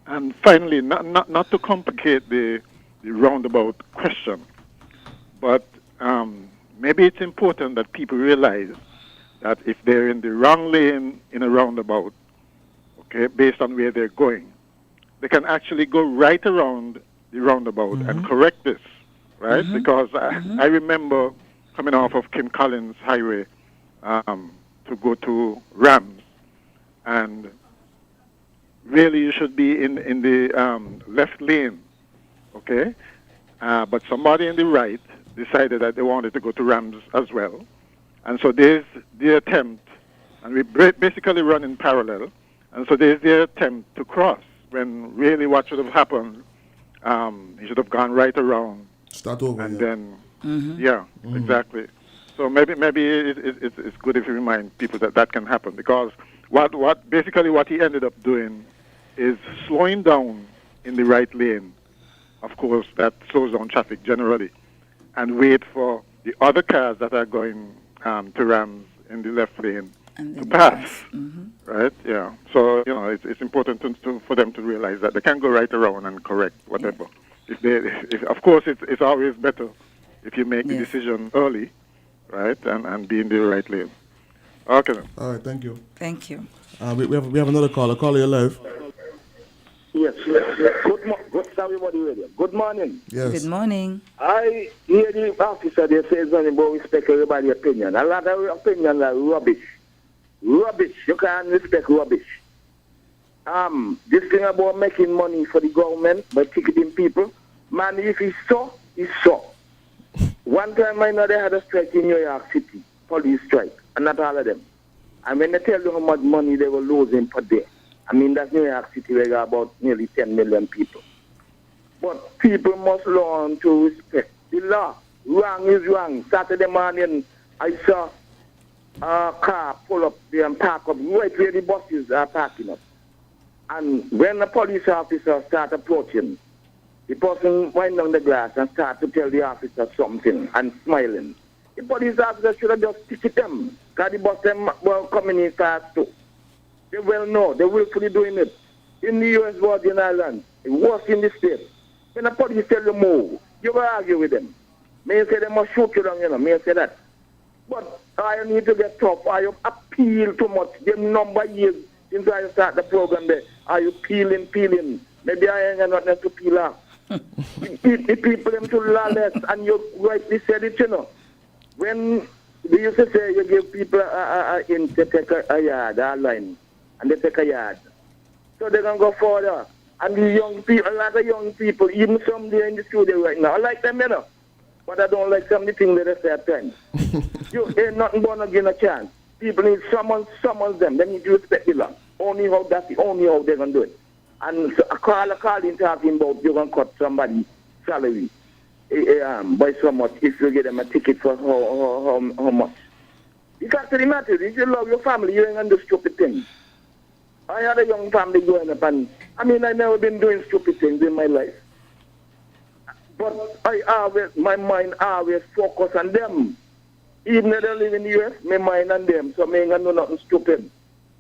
And finally, not to complicate the roundabout question, but maybe it's important that people realize that if they're in the wrong lane in a roundabout, okay, based on where they're going, they can actually go right around the roundabout and correct this, right? Because I remember coming off of Kim Collins Highway to go to Rams, and really you should be in the left lane, okay? But somebody in the right decided that they wanted to go to Rams as well. And so there's the attempt, and we basically run in parallel, and so there's the attempt to cross, when really what should have happened, he should have gone right around. Start over. And then, exactly. So maybe it's good if you remind people that can happen, because what he ended up doing is slowing down in the right lane. Of course, that slows down traffic generally, and wait for the other cars that are going to Rams in the left lane to pass. Right? Yeah. So it's important for them to realize that they can go right around and correct whatever. If of course it's always better if you make the decision early, right, and be in the right lane. Okay then. All right. Thank you. Thank you. We have another caller. Caller, you're live. Yes. Good morning. Yes. Good morning. I hear the officer there says something about respect everybody's opinion. A lot of opinions are rubbish. Rubbish. You can't respect rubbish. This thing about making money for the government by ticketing people, man, if it's so, it's so. One time I know they had a strike in New York City, police strike, and not all of them. And when they tell you how much money they were losing per day, I mean, that's New York City, where got about nearly 10 million people. But people must learn to respect the law. Wrong is wrong. Saturday morning, I saw a car pull up there and park up right where the buses are parking up. And when the police officer start approaching, the person wind down the glass and start to tell the officer something and smiling. The police officer should have just ticket them, because the bus them were coming in fast too. They well know, they willfully doing it. In the U.S. Virgin Islands, worse in the state. When the police tell you move, you will argue with them. May say they must shoot you down, may say that. But I need to get tough. I appeal too much. The number of years since I start the program there, are you peeling? Maybe I ain't got nothing to peel off. the people them to lawless, and you rightly said it, When they used to say you give people in to take a yard, a line, and they take a yard. So they can go further. And the young people, a lot of young people, even some there in the studio right now, I like them, but I don't like some of the things that they say at times. You ain't nothing but again a chance. People need someone them. They need to respect the law. That's the only how they're going to do it. And so a caller talking about you're going to cut somebody's salary by so much if you get them a ticket for how much. It's actually matter. If you love your family, you ain't going to do stupid things. I had a young family growing up, and I never been doing stupid things in my life. But my mind always focus on them. Even if they live in the US, my mind on them. So I ain't gonna do nothing stupid.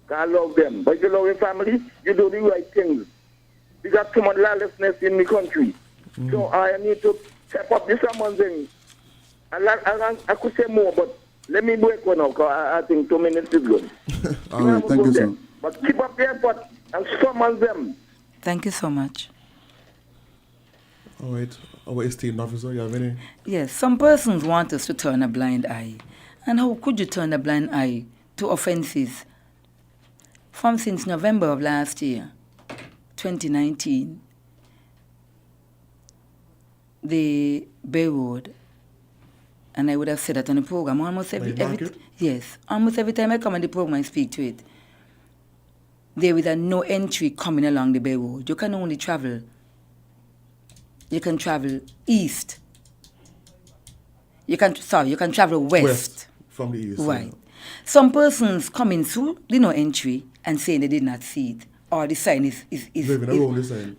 I love them. But if you love your family, you do the right things. We got too much lawlessness in the country. So I need to step up this someone thing. I could say more, but let me break one out, because I think 2 minutes is good. All right, thank you, sir. But keep up the effort and summon them. Thank you so much. All right. Our esteemed officer, you have any? Yes, some persons want us to turn a blind eye. And how could you turn a blind eye to offences? Since November of last year, 2019, the Bay Road, and I would have said that on the program, almost every time I come on the program and speak to it, there is a no entry coming along the Bay Road. You can only travel. You can travel east. You can travel west. From the east. Right. Yeah. Some persons coming through the no entry and saying they did not see it, or the sign is Driving around the sign.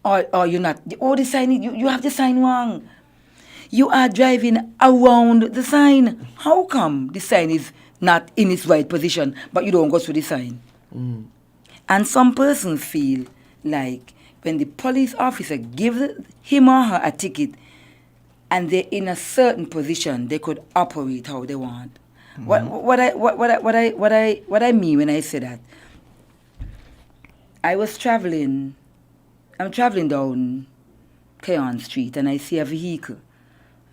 Or you're not. Or the sign, you have the sign wrong. You are driving around the sign. How come the sign is not in its right position, but you don't go through the sign? And some persons feel like when the police officer gives him or her a ticket and they're in a certain position, they could operate how they want. What I mean when I say that, I'm traveling down Keon Street and I see a vehicle,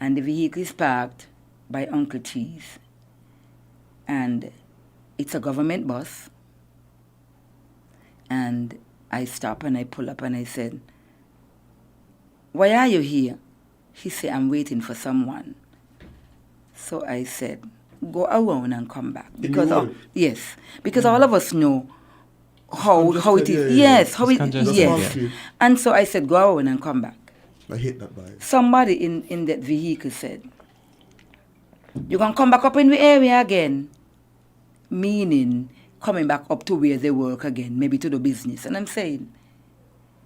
and the vehicle is parked by Uncle Cheese, and it's a government bus, and I stop and I pull up and I said, "Why are you here?" He said, "I'm waiting for someone." So I said, "Go around and come back." Because because all of us know how it is. Yes, how it is. Yes. And so I said, "Go around and come back." I hate that vibe. Somebody in that vehicle said, "You can come back up in the area again," meaning coming back up to where they work again, maybe to the business. And I'm saying,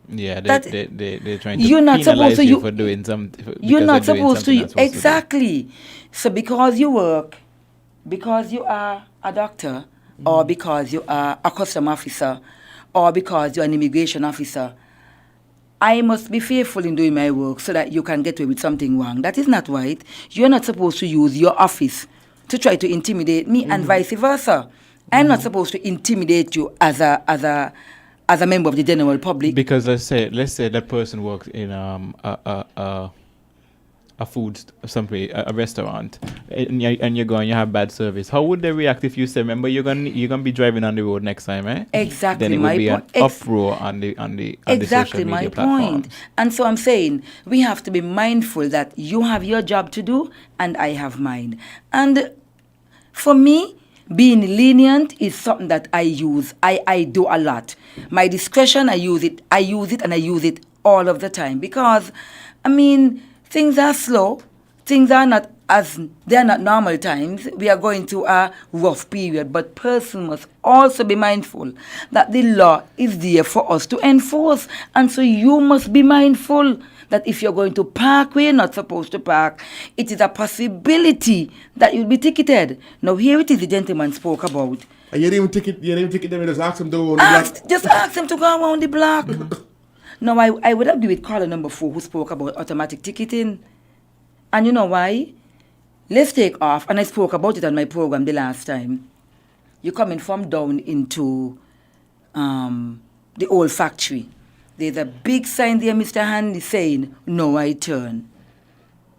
yeah, they're trying to you're not supposed to you for doing something. You're not supposed to. Exactly. So because you work, because you are a doctor, or because you are a custom officer, or because you're an immigration officer, I must be faithful in doing my work so that you can get away with something wrong. That is not right. You're not supposed to use your office to try to intimidate me, and vice versa. I'm not supposed to intimidate you as a member of the general public. Because let's say that person works in a food a restaurant, and you go and you have bad service. How would they react if you say, "Remember, you're gonna be driving on the road next time, eh?" Exactly. Then it would be an uproar on the social media platforms. And so I'm saying we have to be mindful that you have your job to do and I have mine. And for me, being lenient is something that I use. I do a lot. My discretion, I use it, and I use it all of the time. Because, I mean, things are slow. Things are not they're not normal times. We are going through a rough period. But person must also be mindful that the law is there for us to enforce. And so you must be mindful that if you're going to park where you're not supposed to park, it is a possibility that you'll be ticketed. Now, here it is the gentleman spoke about. And you didn't even ticket them, just ask them to go around the block. Just ask them to go around the block. No, I would agree with caller number 4 who spoke about automatic ticketing. And you know why? Let's take off, and I spoke about it on my program the last time. You're coming from down into the old factory. There's a big sign there, Mr. Hanley, saying, "No right turn."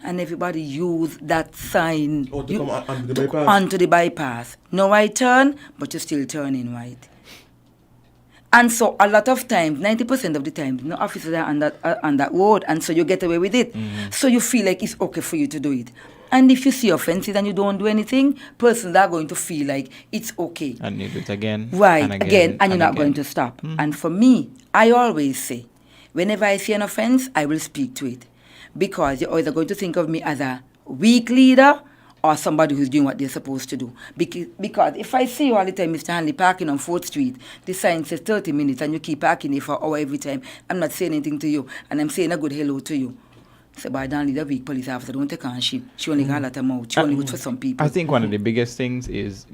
And everybody use that sign onto the bypass. No right turn, but you're still turning right. And so a lot of times, 90% of the time, no officers are on that road, and so you get away with it. So you feel like it's okay for you to do it. And if you see offenses and you don't do anything, persons are going to feel like it's okay. And you do it again. Right, again, and you're not going to stop. And for me, I always say, whenever I see an offense, I will speak to it. Because you're either going to think of me as a weak leader or somebody who's doing what they're supposed to do. Because if I see you all the time, Mr. Hanley, parking on 4th Street, the sign says 30 minutes and you keep parking there for an hour every time, I'm not saying anything to you and I'm saying a good hello to you. So by down the week, police officer don't take on she. She only got a lot of mouth. She only good for some people. I think one of the biggest things is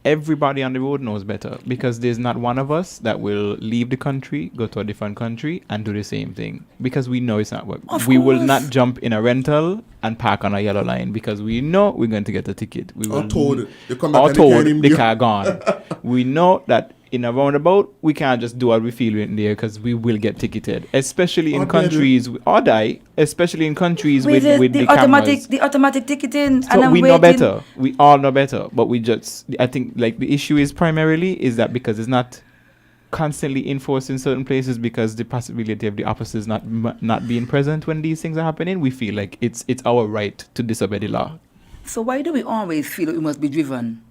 everybody on the road knows better, because there's not one of us that will leave the country, go to a different country, and do the same thing, because we know it's not work. We will not jump in a rental and park on a yellow line because we know we're going to get a ticket. We will told the car gone. We know that in a roundabout, we can't just do what we feel in there because we will get ticketed, especially in countries or die, especially in countries with the cameras. The automatic ticketing. So we know better. We all know better, but I think like the issue is primarily is that because it's not constantly enforced in certain places, because the possibility of the officers not being present when these things are happening, we feel like it's our right to disobey the law. So why do we always feel that we must be driven?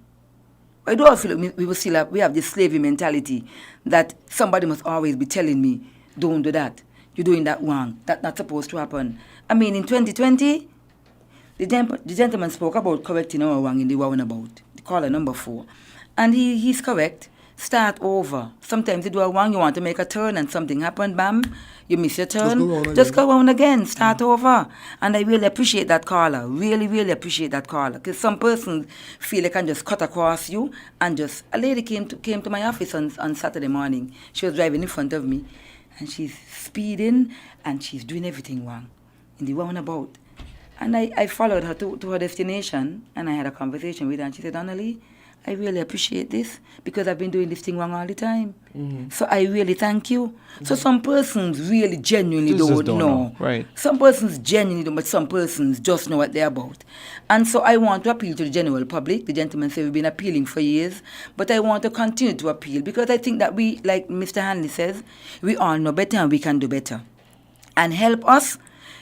I do feel like we have this slavery mentality that somebody must always be telling me, don't do that. You're doing that wrong. That's not supposed to happen. I mean, in 2020, the gentleman spoke about correcting our wrong in the roundabout, the caller number 4. And he's correct. Start over. Sometimes you do a wrong, you want to make a turn and something happened, bam, you miss your turn. Just go around again, start over. And I really appreciate that caller. Really, really appreciate that caller. Because some persons feel they can just cut across you and just... A lady came to my office on Saturday morning. She was driving in front of me. And she's speeding and she's doing everything wrong in the roundabout. And I followed her to her destination and I had a conversation with her. And she said, Donnelly, I really appreciate this because I've been doing this thing wrong all the time. So I really thank you. So some persons really genuinely don't know. Right. Some persons genuinely don't, but some persons just know what they're about. And so I want to appeal to the general public. The gentleman said we've been appealing for years, but I want to continue to appeal because I think that we, like Mr. Hanley says, we all know better and we can do better. And help us.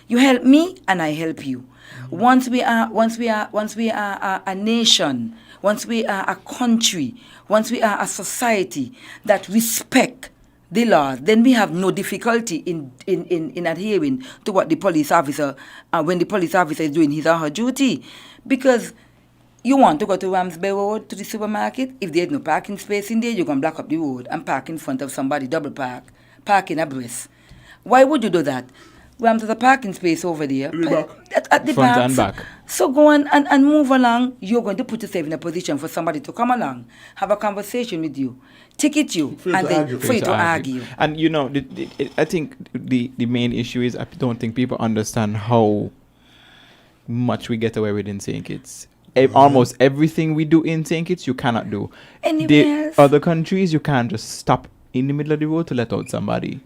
You help me and I help you. Once we are a nation, once we are a country, once we are a society that respect the laws, then we have no difficulty in adhering to what the police officer, when the police officer is doing his or her duty. Because you want to go to Ramsby Road, to the supermarket, if there's no parking space in there, you're going to block up the road and park in front of somebody, double parking abreast. Why would you do that? There's a parking space over there. At the front back. and back. So go on and move along. You're going to put yourself in a position for somebody to come along, have a conversation with you, ticket you, and then for you to argue. And you know, I think the main issue is I don't think people understand how much we get away with in St. Kitts. Almost everything we do in St. Kitts, you cannot do. Anywhere else. Other countries, you can't just stop in the middle of the road to let out somebody.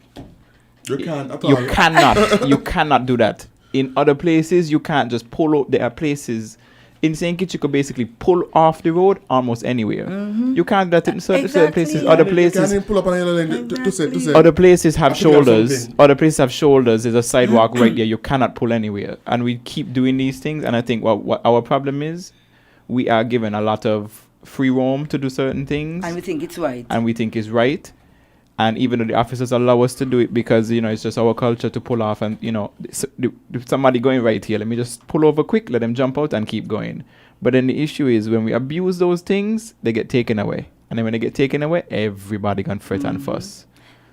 You can't. You cannot. You cannot do that. In other places, you can't just pull out. There are places in St. Kitts you could basically pull off the road almost anywhere. You can't do that in certain places. Other places, you can't pull up on a lane to say. Other places have shoulders. Other places have shoulders. There's a sidewalk right there. You cannot pull anywhere. And we keep doing these things. And I think what our problem is, we are given a lot of free roam to do certain things. And we think it's right. And we think it's right. And even though the officers allow us to do it because, you know, it's just our culture to pull off and, you know, somebody going right here, let me just pull over quick, let them jump out and keep going. But then the issue is when we abuse those things, they get taken away. And then when they get taken away, everybody can fret and fuss.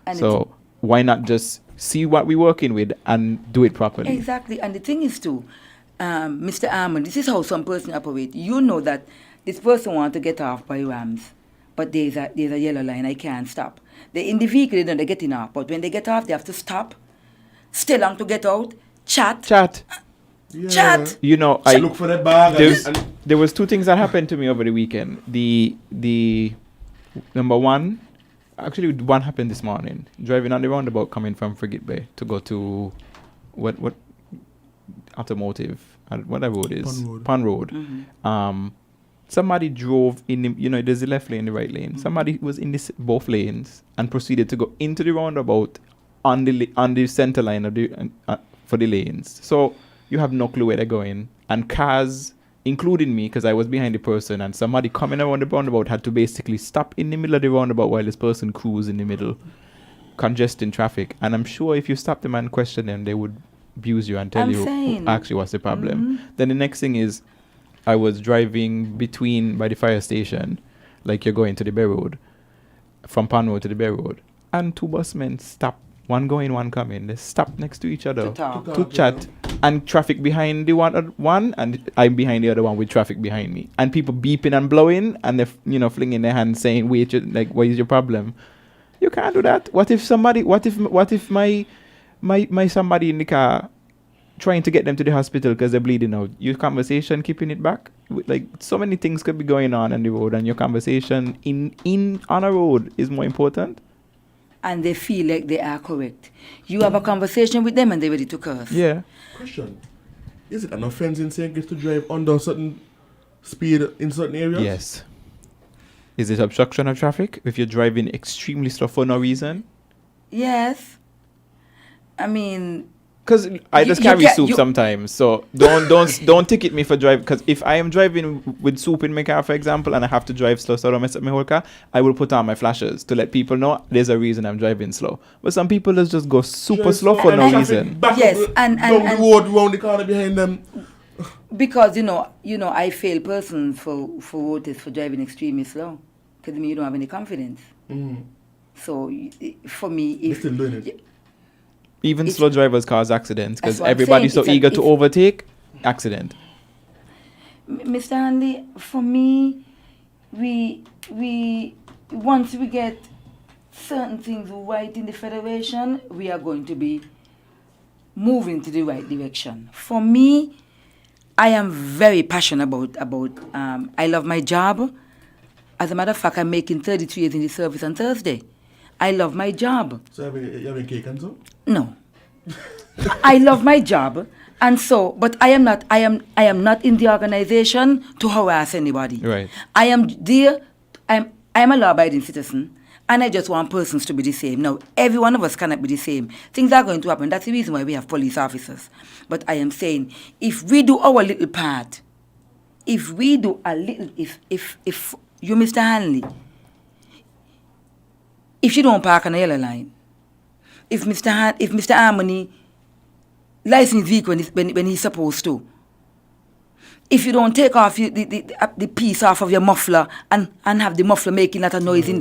And so why not just see what we're working with and do it properly? Exactly. And the thing is too, Mr. Armand, this is how some person operate. You know that this person wants to get off by Rams, but there's a yellow line, I can't stop. They're in the vehicle, they know they're getting off. But when they get off, they have to stop, stay long to get out, chat. Chat. You know, I look for that bag. There was two things that happened to me over the weekend. The number one, actually one happened this morning. Driving on the roundabout coming from Frigate Bay to go to what automotive, what that road is? Pond Road. Mm-hmm. Somebody drove in the, you know, there's the left lane, the right lane. Mm-hmm. Somebody was in both lanes and proceeded to go into the roundabout on the center line of the for the lanes. So you have no clue where they're going. And cars, including me, because I was behind the person, and somebody coming around the roundabout had to basically stop in the middle of the roundabout while this person cruised in the middle, congesting traffic. And I'm sure if you stop them and question them, they would abuse you and tell you actually what's the problem. Mm-hmm. Then the next thing is, I was driving by the fire station, like you're going to the Bay Road, from Pan Road to the Bay Road, and two busmen stopped one going, one coming. They stop next to each other To talk. to chat, and traffic behind the one, and I'm behind the other one with traffic behind me, and people beeping and blowing, and they're flinging their hands saying, "Wait, like, what is your problem?" You can't do that. What if my somebody in the car trying to get them to the hospital because they're bleeding out? Your conversation keeping it back, like, so many things could be going on the road, and your conversation on a road is more important. And they feel like they are correct. You have a conversation with them and they're ready to curse. Yeah. Question: is it an offense in St. Kitts to drive under certain speed in certain areas? Yes. Is it obstruction of traffic if you're driving extremely slow for no reason? Yes. I mean, because I just carry soup sometimes, so don't ticket me for driving. Because if I am driving with soup in my car, for example, and I have to drive slow so I don't mess up my whole car, I will put on my flashers to let people know there's a reason I'm driving slow. But some people just go super slow for no reason. Yes, and the road round the corner behind them. Because you know, I fail persons for voters for driving extremely slow. Because you don't have any confidence. So for me, if still doing it. Even slow drivers cause accidents because everybody's so eager to overtake. Accident. Mr. Hanley, for me, we once we get certain things right in the federation, we are going to be moving to the right direction. For me, I am very passionate about I love my job. As a matter of fact, I'm making 32 years in the service on Thursday. I love my job. So you having cake and so? No. I love my job, and so, but I am not in the organization to harass anybody. Right. I am there. I am a law-abiding citizen, and I just want persons to be the same. Now, every one of us cannot be the same. Things are going to happen. That's the reason why we have police officers. But I am saying, if we do our little part, if we do a little, if you, Mr. Hanley, if you don't park on the yellow line, if Mr. Harmony license vehicle when he's supposed to, if you don't take off the piece off of your muffler and have the muffler making that a noise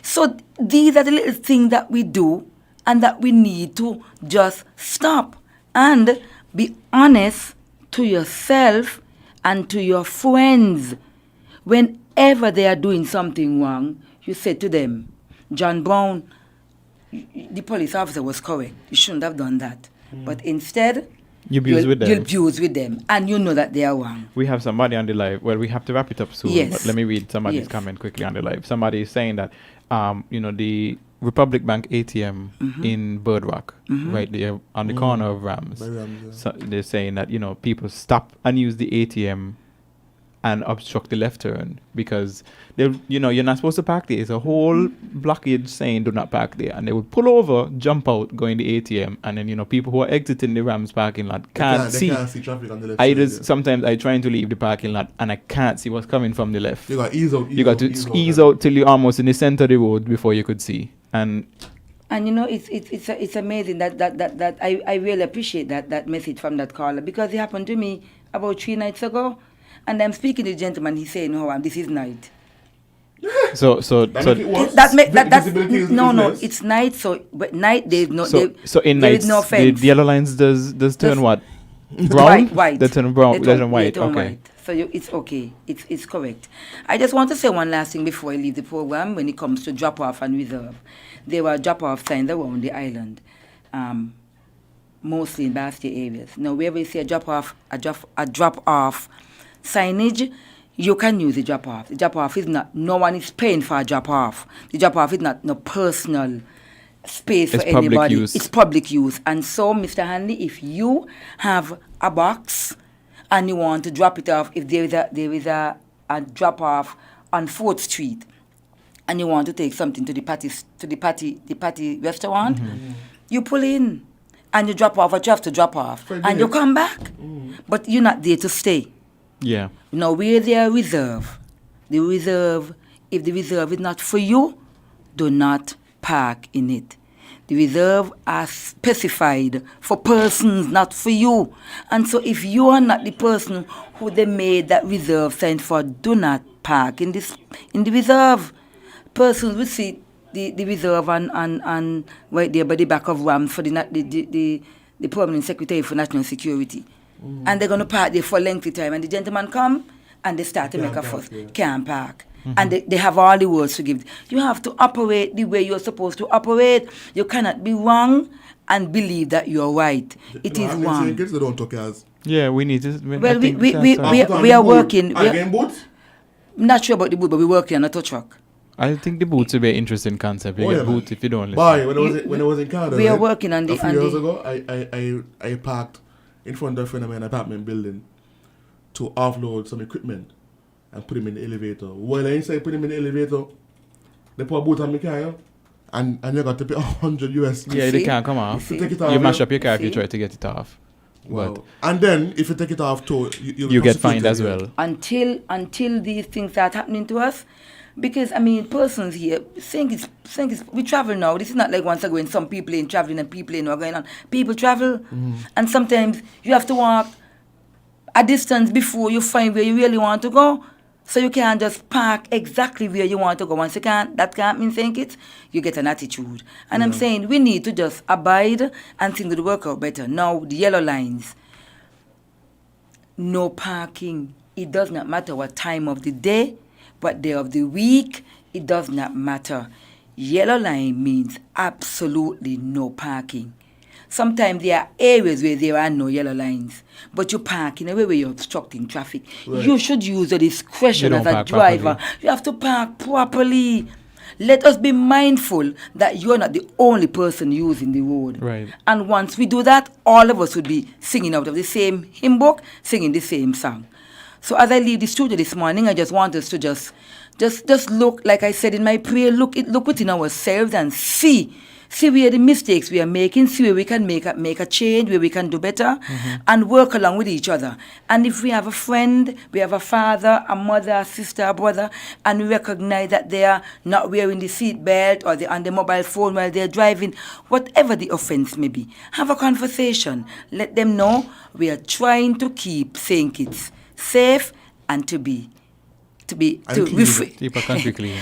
so these are the little things that we do and that we need to just stop and be honest to yourself and to your friends. Whenever they are doing something wrong, you say to them, John Brown, the police officer was correct. You shouldn't have done that. But instead, you abuse with them. And you know that they are wrong. We have somebody on the live. Well, we have to wrap it up soon. Yes. But let me read somebody's comment quickly on the live. Somebody is saying that, the Republic Bank ATM in Bird Rock, right there on the corner of Rams. So they're saying that, people stop and use the ATM and obstruct the left turn because you're not supposed to park there. It's a whole blockage saying do not park there, and they would pull over, jump out, go in the ATM, and then people who are exiting the Rams parking lot can't see traffic on the left. Sometimes I trying to leave the parking lot and I can't see what's coming from the left. You got to ease out. You got to ease out till you're almost in the center of the road before you could see. And it's amazing that I really appreciate that message from that caller, because it happened to me about 3 nights ago. And I'm speaking to the gentleman. He's saying, "No, this is night." So it's night. So but night there's no. So in there nights, is no fence. the yellow lines does turn what? Brown. White. They turn brown. They turn white. Okay. White. So it's okay. It's correct. I just want to say one last thing before I leave the program. When it comes to drop off and reserve, there were drop off signs around the island, mostly in Bastia areas. Now, wherever you see a drop off signage, you can use the drop off. The drop off is not, no one is paying for a drop off. The drop off is not no personal space for anybody. It's public use. And so, Mr. Hanley, if you have a box and you want to drop it off, if there is a drop off on 4th Street and you want to take something to the patty restaurant, you pull in and you drop off what you have to drop off and you come back. But you're not there to stay. Yeah. Now, where there are reserve, if the reserve is not for you, do not park in it. The reserve are specified for persons, not for you. And so if you are not the person who they made that reserve sign for, do not park in the reserve. Persons will see the reserve and right there by the back of Rams for the permanent secretary for national security. And they're going to park there for a lengthy time. And the gentleman come and they start to make a fuss. Can't park. And they have all the words to give. You have to operate the way you're supposed to operate. You cannot be wrong and believe that you're right. It is wrong. They don't talk as. Yeah, we need to. Well, we are working. I'm not sure about the boot, but we're working on a tow truck. I think the boots will be an interesting concept. You get boots if you don't listen. Boy, when I was in Canada, we are working on the. A few years ago, I parked in front of a friend of mine apartment building to offload some equipment and put him in the elevator. While I inside put him in the elevator, they put a boot on my car, and you got to pay $100 US. Yeah, they can't come off. Take it off, you mash up your car if you try to get it off. Wow. But and then if you take it off too, you get fined as well. Until these things start happening to us, because I mean, persons here think it's we travel now. This is not like once ago when some people ain't traveling and people ain't going on. People travel, and sometimes you have to walk a distance before you find where you really want to go. So you can't just park exactly where you want to go. Once you can't, that can't mean think it. You get an attitude. And I'm saying we need to just abide and things will work out better. Now, the yellow lines, no parking. It does not matter what time of the day, what day of the week. It does not matter. Yellow line means absolutely no parking. Sometimes there are areas where there are no yellow lines, but you park in a way where you're obstructing traffic. Right. You should use the discretion as a driver. Properly. You have to park properly. Let us be mindful that you're not the only person using the road. Right. And once we do that, all of us would be singing out of the same hymn book, singing the same song. So as I leave the studio this morning, I just want us to just look, like I said in my prayer, look within ourselves and see where the mistakes we are making, see where we can make a change, where we can do better, and work along with each other. And if we have a friend, we have a father, a mother, a sister, a brother, and we recognize that they are not wearing the seat belt or they're on the mobile phone while they're driving, whatever the offense may be, have a conversation. Let them know we are trying to keep St. Kitts safe and to refrain. Keep a country clean.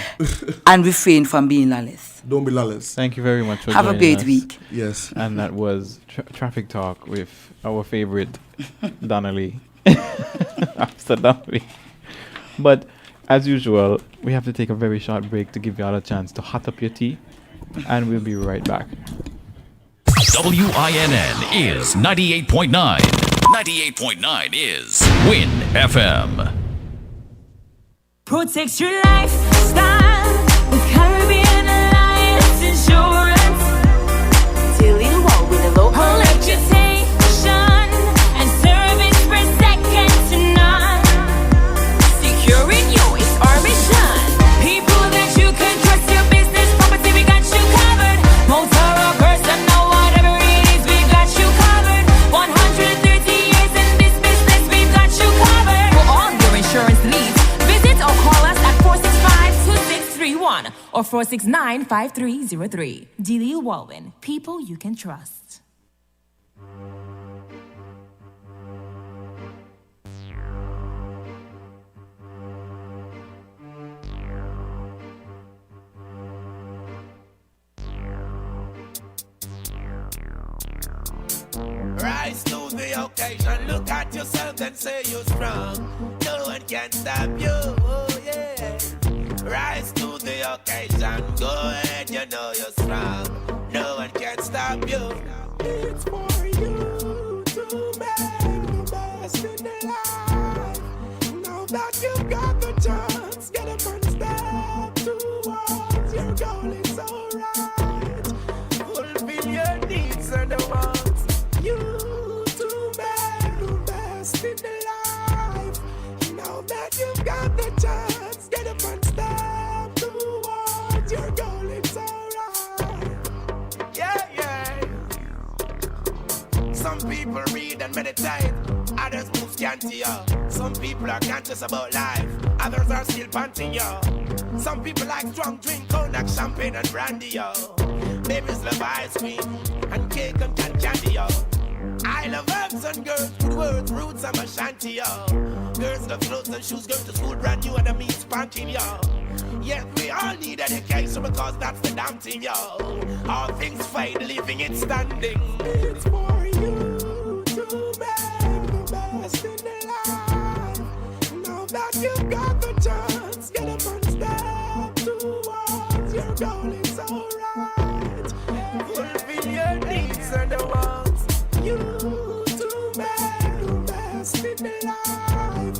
And refrain from being lawless. Don't be lawless. Thank you very much for Have joining a great us. week. Yes. And that was Traffic Talk with our favorite Donnelly. After Donnelly. But as usual, we have to take a very short break to give you all a chance to hot up your tea. And we'll be right back. WINN is 98.9. 98.9 is Win FM. Protect your lifestyle with Caribbean Alliance Insurance. Dealing well with a low reputation and service for second to none. Securing you is our mission. People that you can trust, your business, property, we got you covered. Motor or personal, whatever it is, we got you covered. 130 years in this business, we've got you covered. For all your insurance needs, visit or call us at 465-2631 or 469-5303. DLU Walwyn, people you can trust. Rise to the occasion, look at yourself and say you're strong. No one can stop you, oh yeah. Rise to the occasion, go ahead, you know you're strong. No one can stop you. It's for you to make the best in the life. Now that you've got the chance, get up and step towards your goal, it's alright. Fulfill your needs and the wants. You to make the best in the life. Now that you've got the chance, get up and step towards your goal, it's alright. Yeah, yeah. Some people read and meditate, others move scanty, yo. Some people are conscious about life, others are still panting, yo. Some people like strong drink, cognac, champagne and brandy, yo. Babies love ice cream and cake and candy, yo. I love herbs and girls with words, roots and my shanty, yo. Girls love clothes and shoes, girls to school brand new and the meat spanking, yo. Yet we all need education because that's the damn thing, yo. All things fade, living it standing. It's for you to make the best in the life. Now that you've got the chance, get up and step towards your goal, it's alright. Fulfill your needs and the wants. You to make the best in the life.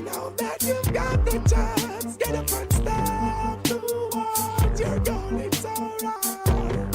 Now that you've got the chance, get up and step towards your goal, it's alright.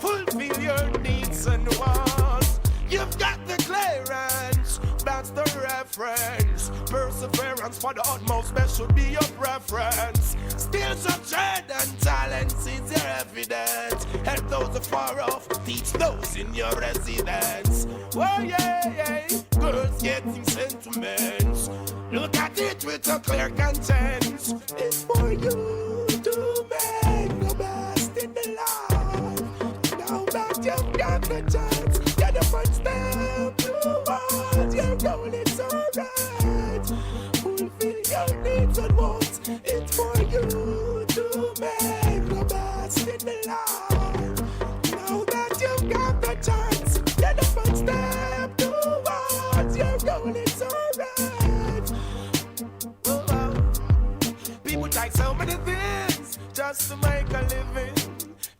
Fulfill your needs and wants. You've got the clearance, that's the reference. Perseverance for the utmost best should be your preference. Skills of trade and talents is your evidence. Help those afar off, teach those in your residence. Oh yeah, yeah, girls getting sentiments. Look at it with a clear conscience. It's for you to make the best in the life. Now that you've got the chance, get up and step towards your goal, it's alright. Fulfill your needs and wants. It's for you to make the best in the life. Now that you've got the chance, get up and step towards your goal, it's alright. Oh. People try so many things just to make a living.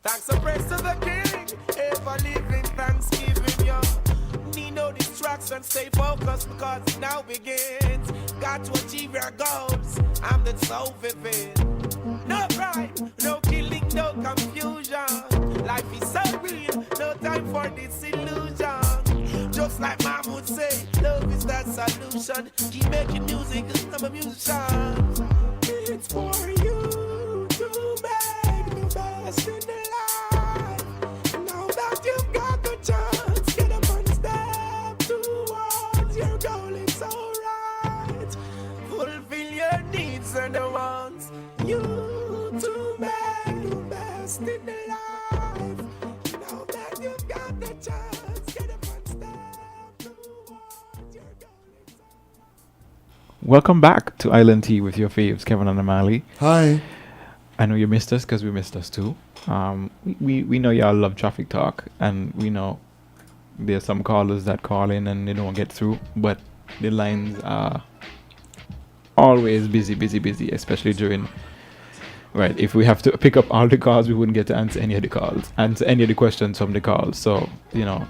Thanks and praise to the King, ever living thanksgiving, yo. Need no distraction, stay focused because it now begins. Got to achieve your goals, I'm the so vivid. No crime, no killing, no confusion. Life is so real, no time for disillusion. Just like Mom would say, love is the solution. Keep making music, I'm a musician. It's for you to make the best in the life. Now that you've got the chance, get up and step towards your goal, it's alright. Fulfill your needs and the wants. You to make the best in the life. Now that you've got the chance, get up and step towards your goal, it's alright. Welcome back to Island Tea with your faves, Kevin and Amali. Hi. I know you missed us because we missed us too. We know y'all love traffic talk, and we know there's some callers that call in and they don't get through, but the lines are always busy, especially during. Right, if we have to pick up all the calls, we wouldn't get to answer any of the questions from the calls. So,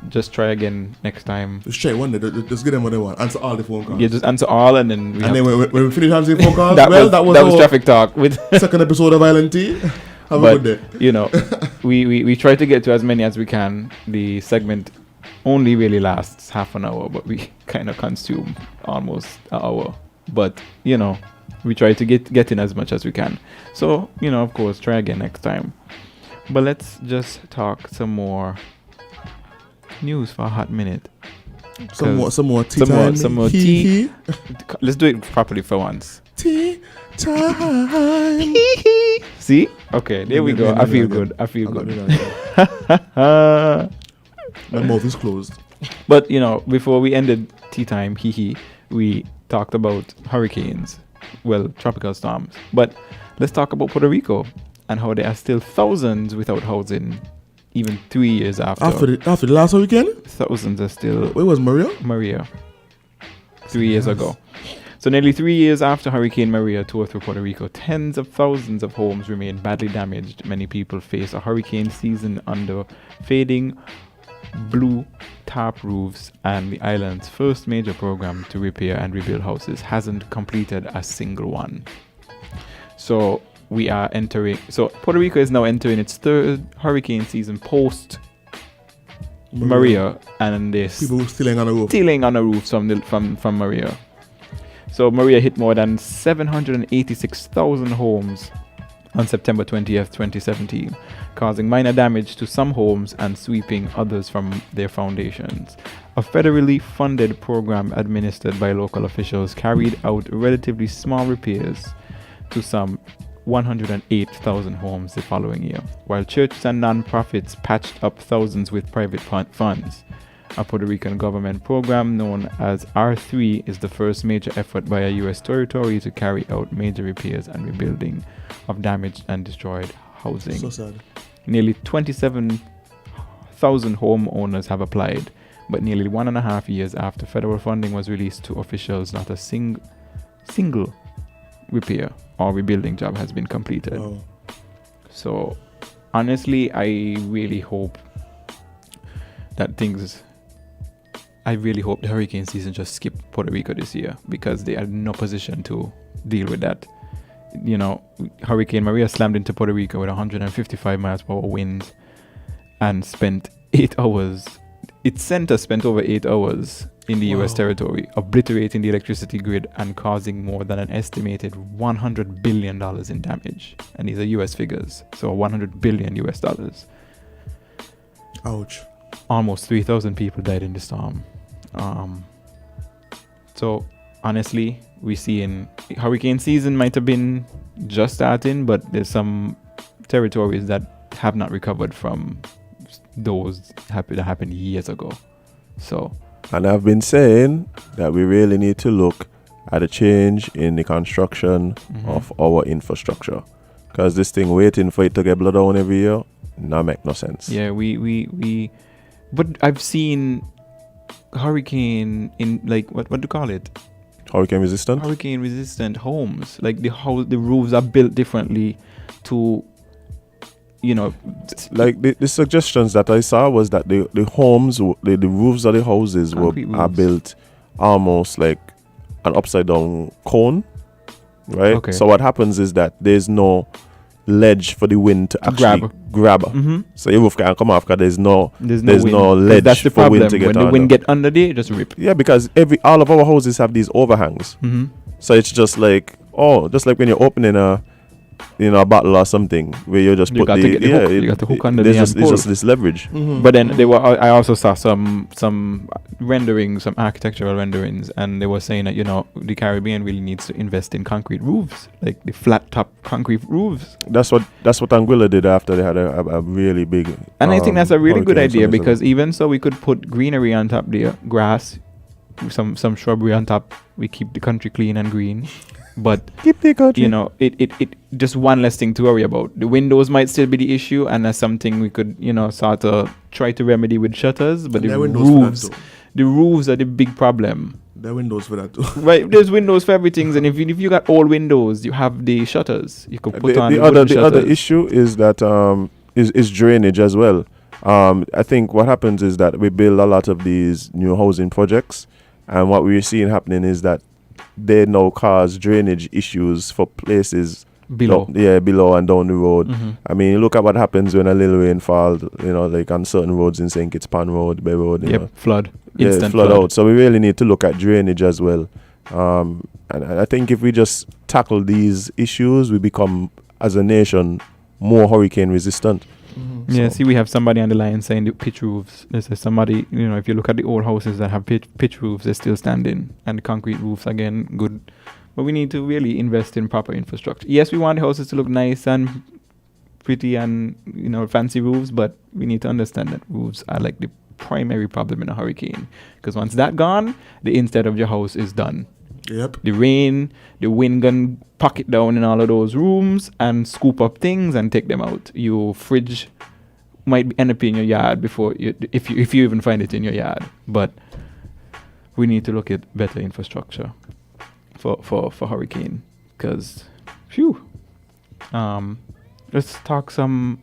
just try again next time. Just try one day, just get them what they want. Answer all the phone calls. Yeah, just answer all, and then when we finish answering phone calls, that was traffic talk with second episode of Island Tea. Have a good day. We try to get to as many as we can. The segment only really lasts half an hour, but we kind of consume almost an hour. But we try to get in as much as we can. So, of course, try again next time. But let's just talk some more news for a hot minute. Some more tea time. Some more tea. Let's do it properly for once. Tea time. See? Okay, there we go. I feel good. My mouth is closed. But, before we ended tea time, we talked about hurricanes. Well, tropical storms. But let's talk about Puerto Rico and how there are still thousands without housing, even 3 years after. After the last weekend? Thousands are still. Where was Maria? Maria. 3 years ago. So nearly 3 years after Hurricane Maria tore through Puerto Rico, tens of thousands of homes remain badly damaged. Many people face a hurricane season under fading blue tarp roofs, and the island's first major program to repair and rebuild houses hasn't completed a single one. So Puerto Rico is now entering its third hurricane season post Maria, and there's people stealing on a roof from Maria. So Maria hit more than 786,000 homes on September 20th, 2017, causing minor damage to some homes and sweeping others from their foundations. A federally funded program administered by local officials carried out relatively small repairs to some 108,000 homes the following year, while churches and non-profits patched up thousands with private funds. A Puerto Rican government program known as R3 is the first major effort by a U.S. territory to carry out major repairs and rebuilding of damaged and destroyed housing. So sad. Nearly 27,000 homeowners have applied, but nearly 1.5 years after federal funding was released to officials, not a single repair or rebuilding job has been completed. Wow. So, honestly, I really hope the hurricane season just skipped Puerto Rico this year, because they are in no position to deal with that. You know, Hurricane Maria slammed into Puerto Rico with 155 miles per hour winds and spent 8 hours. Its center spent over 8 hours in the US territory, obliterating the electricity grid and causing more than an estimated $100 billion in damage. And these are US figures, so $100 billion US dollars. Ouch. Almost 3,000 people died in the storm. So honestly, we see in hurricane season might have been just starting, but there's some territories that have not recovered from those that happened years ago. So, and I've been saying that we really need to look at a change in the construction of our infrastructure, because this thing waiting for it to get blood down every year, not make no sense. Yeah, but I've seen hurricane in, like, what do you call it? Hurricane resistant? Hurricane resistant homes. Like the roofs are built differently to, you know. Like the suggestions that I saw was that the homes, the roofs of the houses are built almost like an upside down cone, right? Okay. So what happens is that there's no ledge for the wind to actually grab. So your roof can't come off because there's no ledge that's the for problem. wind to get when under. the wind get under there, it just rip. Yeah, because all of our houses have these overhangs. So it's just like when you're opening a bottle or something, where you just You got to get the hook. You got the hook under there's the just, and it's pull. just this leverage. But then I also saw some renderings, some architectural renderings, and they were saying that, you know, the Caribbean really needs to invest in concrete roofs, like the flat top concrete roofs. That's what Anguilla did after they had a really big. And I think that's a really good hurricane, idea, because even so, we could put greenery on top there, grass, some shrubbery on top. We keep the country clean and green. But keep the country. You know, it just one less thing to worry about. The windows might still be the issue, and that's something we could, you know, sort of try to remedy with shutters. But the roofs are the big problem. There are windows for that too. Right, there's windows for everything, and if you got all windows, you have the shutters. You could put on the other issue is that is drainage as well. I think what happens is that we build a lot of these new housing projects, and what we're seeing happening is that they now cause drainage issues for places below and down the road. I mean, look at what happens when a little rain falls, you know, like on certain roads in St. Kitts Pan Road, Bay Road. You know. Flood. Instant flood out. So we really need to look at drainage as well. And I think if we just tackle these issues, we become, as a nation, more hurricane resistant. Yeah, see, we have somebody on the line saying the pitch roofs. There's somebody, you know, if you look at the old houses that have pitch roofs, they're still standing. And the concrete roofs, again, good. But we need to really invest in proper infrastructure. Yes, we want the houses to look nice and pretty and, you know, fancy roofs, but we need to understand that roofs are like the primary problem in a hurricane. Because once that's gone, the inside of your house is done. Yep. The rain, the wind gun pocket down in all of those rooms and scoop up things and take them out. Your fridge might end up in your yard before if you even find it in your yard. But we need to look at better infrastructure for hurricane, because let's talk some.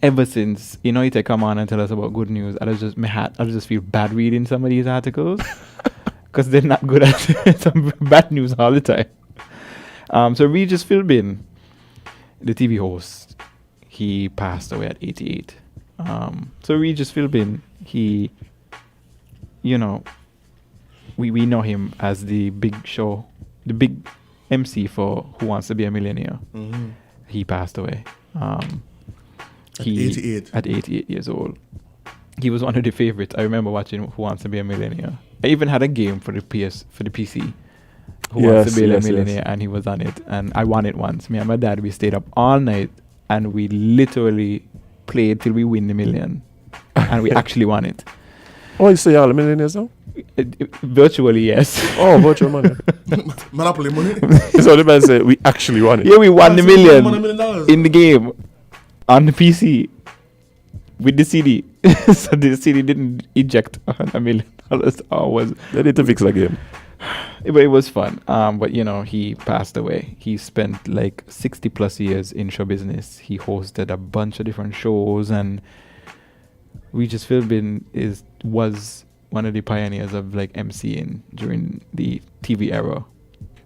Ever since you take come on and tell us about good news, I just feel bad reading some of these articles. Because they're not good at some bad news all the time. So Regis Philbin, the TV host, he passed away at 88. So Regis Philbin, he, we know him as the big MC for Who Wants to Be a Millionaire. Mm-hmm. He passed away. At 88. At 88 years old. He was one of the favorites. I remember watching Who Wants to Be a Millionaire. I even had a game for the PC. Who Wants to Be a Millionaire, and he was on it. And I won it once. Me and my dad, we stayed up all night, and we literally played till we win the million. and we actually won it. Oh, you say y'all are millionaires now? Virtually, yes. Oh, virtual money. Monopoly money. So the man said we actually won it. Yeah, we won the so we million won $1 million. in the game on the PC with the CD. So the CD didn't eject $1 million. They need to fix the game. But it was fun. But you know, he passed away. He spent like 60 plus years in show business. He hosted a bunch of different shows, and Regis Philbin was one of the pioneers of like MCing during the TV era.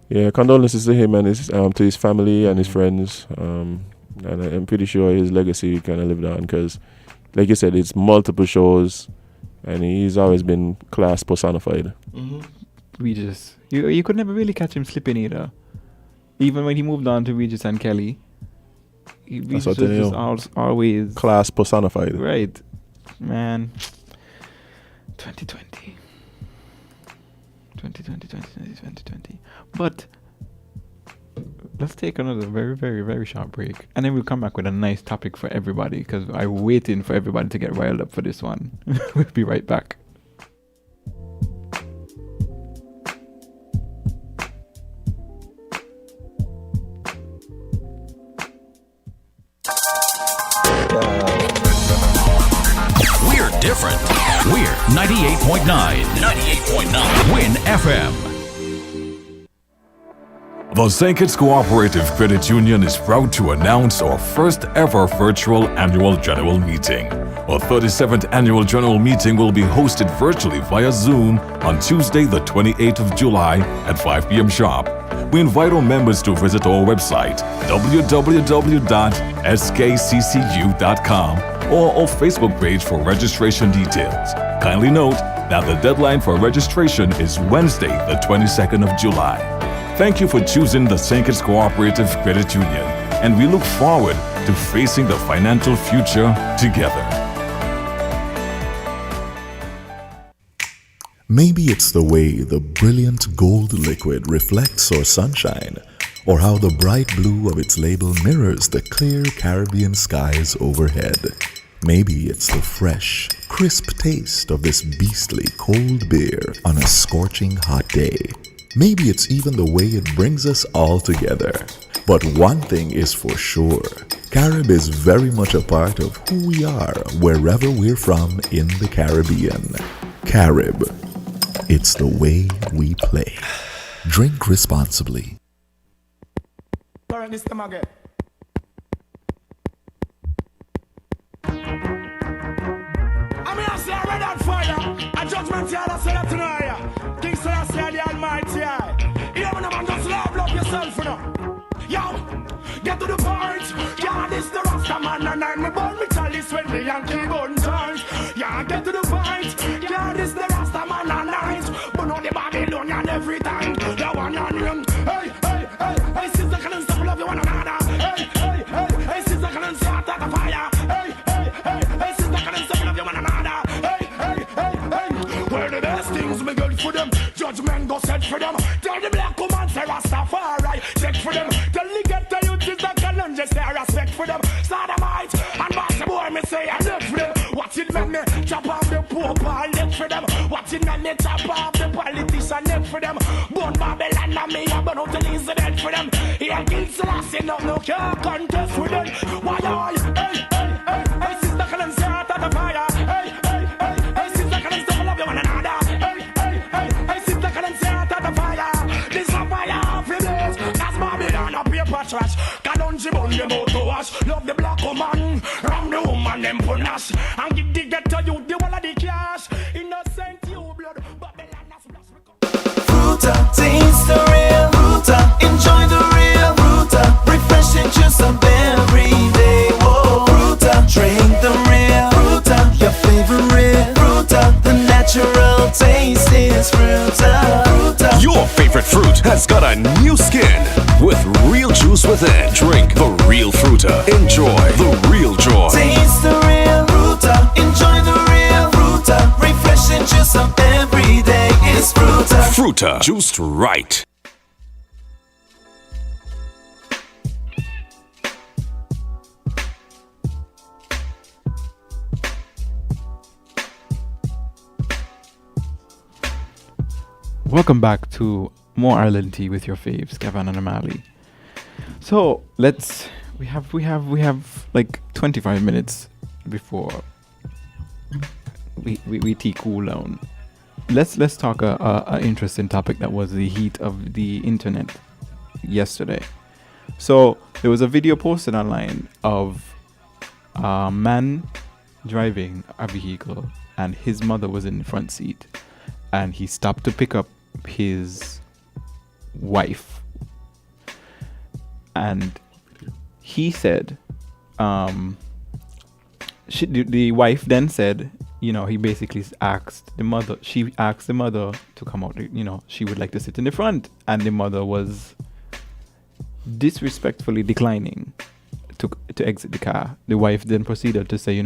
Yeah, condolences to him and his to his family and his friends. And I'm pretty sure his legacy kind of lived on because, like you said, it's multiple shows, and he's always been class personified. Mm-hmm. Regis, you could never really catch him slipping either. Even when he moved on to Regis and Kelly, Regis was just always class personified. Right, man. 2020. But let's take another very, very, very short break, and then we'll come back with a nice topic for everybody because I'm waiting for everybody to get riled up for this one. We'll be right back. We're different. We're 98.9. 98.9. Win FM. The St. Kitts Cooperative Credit Union is proud to announce our first ever virtual annual general meeting. Our 37th annual general meeting will be hosted virtually via Zoom on Tuesday, the 28th of July at 5 p.m. sharp. We invite our members to visit our website, www.skccu.com, or our Facebook page for registration details. Kindly note that the deadline for registration is Wednesday, the 22nd of July. Thank you for choosing the St. Kitts Cooperative Credit Union, and we look forward to facing the financial future together. Maybe it's the way the brilliant gold liquid reflects our sunshine, or how the bright blue of its label mirrors the clear Caribbean skies overhead. Maybe it's the fresh, crisp taste of this beastly cold beer on a scorching hot day. Maybe it's even the way it brings us all together. But one thing is for sure, Carib is very much a part of who we are wherever we're from in the Caribbean. Carib, it's the way we play. Drink responsibly. I mean, I say I read on fire. A judgment yard, I say that tonight. King Selassie the Almighty. You know, man, just love yourself, you know. Yo, get to the point. Yeah, this the Rasta man, and I'm a born with chalice when the Yankee gun turns. Yeah, get to the point. Yeah, this the Rasta man, and I'm but not the Babylonian every time. The one on him. Hey, hey, hey, hey, sister, can you stop love you one another? Hey, hey, hey, hey, sister, can you start the fire? Hey, hey, hey, hey, sister, can you stop love you one another? Hey, hey, hey, hey, where the best things me good for them. Judgment go set for them. Tell the black woman say Rastafari check for them. Tell the ghetto youth is that can just say respect for them. Sodomite and master boy me say I left for them. Watch it make me chop off the Pope and left for them. Watch it make me chop off the politician left for them. Born Babylon and me a burn out the incident for them. Here King Selassie no can't contest with them. Why all? Hey, hey, hey, hey, sister can them start at the fire. Hey, hey, hey, hey, sister can them stop love you one another. Hey, hey, hey, hey, sister can them start at the fire. This a fire off your blaze. That's Babylon a paper trash. Kalonji bun them out to wash. Love the black woman, ram the woman them punish. And give the ghetto you the wall of the cash. Innocent you blood, Babylon has lost. Fruta, taste the real Fruta, enjoy the real Fruta, refreshing juice of every day. Whoa, Fruta, drink the real Fruta, your favorite Fruta, the natural taste is Fruta. Fruta. Your favorite fruit has got a new skin with real juice within. Drink the real Fruta. Enjoy the real joy. Taste the real Fruta, enjoy the real Fruta, refreshing juice of every day is Fruta. Fruta, juiced right. Welcome back to More Ireland Tea with your faves, Gavin and Amali. So we have like 25 minutes before we tea cool down. Let's talk a interesting topic that was the heat of the internet yesterday. So there was a video posted online of a man driving a vehicle and his mother was in the front seat, and he stopped to pick up his wife, and he said the wife then said, he basically asked the mother to come out, she would like to sit in the front, and the mother was disrespectfully declining to exit the car. The wife then proceeded to say,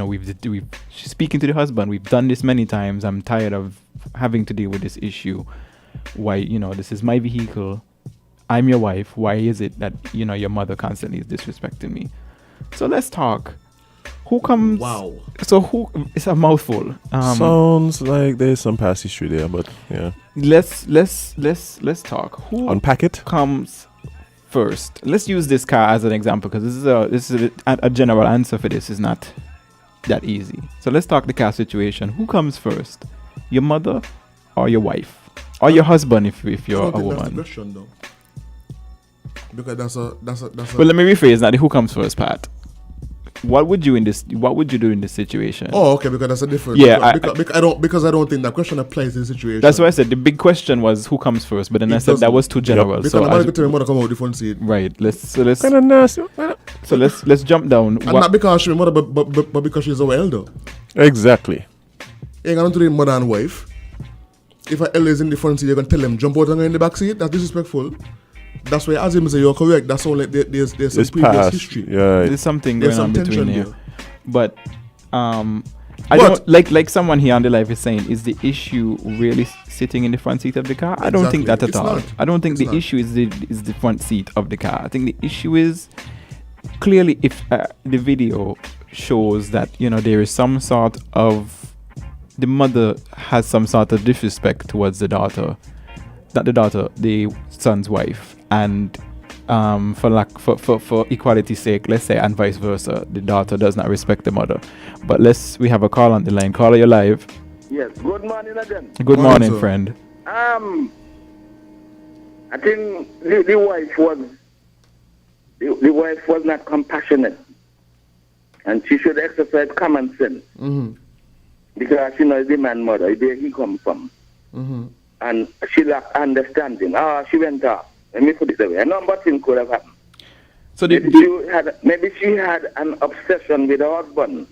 she's speaking to the husband, we've done this many times, I'm tired of having to deal with this issue. Why, this is my vehicle, I'm your wife, why is it that, your mother constantly is disrespecting me? So let's talk. Who comes? Wow. So it's a mouthful. Sounds like there's some past history there, but yeah. Let's talk. Who unpack it? Comes first? Let's use this car as an example, because this is a general answer for this is not that easy. So let's talk the car situation. Who comes first? Your mother or your wife? Or your husband if you're a woman? That's the question though. Because that's a Well, let me rephrase that. The who comes first part. What would you do in this situation? Oh, okay, because that's a different. Yeah, because I don't think that question applies in the situation. That's why I said the big question was who comes first, but then I said that was too general. Because so I'm going to tell mother come out different seat. Right. Let's jump down. And not because she's mother, but because she's our elder. Exactly. You ain't going to the mother and wife. If an elder is in the front seat, you're going to tell them jump out and go in the back seat. That's disrespectful. That's why as him say you're correct. That's all. Like there's some previous history. Yeah, there's something going on between here. But I don't like someone here on the live is saying, is the issue really sitting in the front seat of the car? I don't think that at all. I don't think the issue is the front seat of the car. I think the issue is clearly if the video shows that there is some sort of the mother has some sort of disrespect towards the daughter, not the daughter, the son's wife, and for equality's sake, let's say, and vice versa, the daughter does not respect the mother. But we have a call on the line. Caller, you're live. Yes. Good morning again. Good morning, friend. I think the wife was not compassionate, and she should exercise common sense. Mm-hmm. Because she knows the man mother, where he come from. Mm-hmm. And she lacked understanding. She went off. Let me put it away. A number of things could have happened. So maybe she had an obsession with her husband,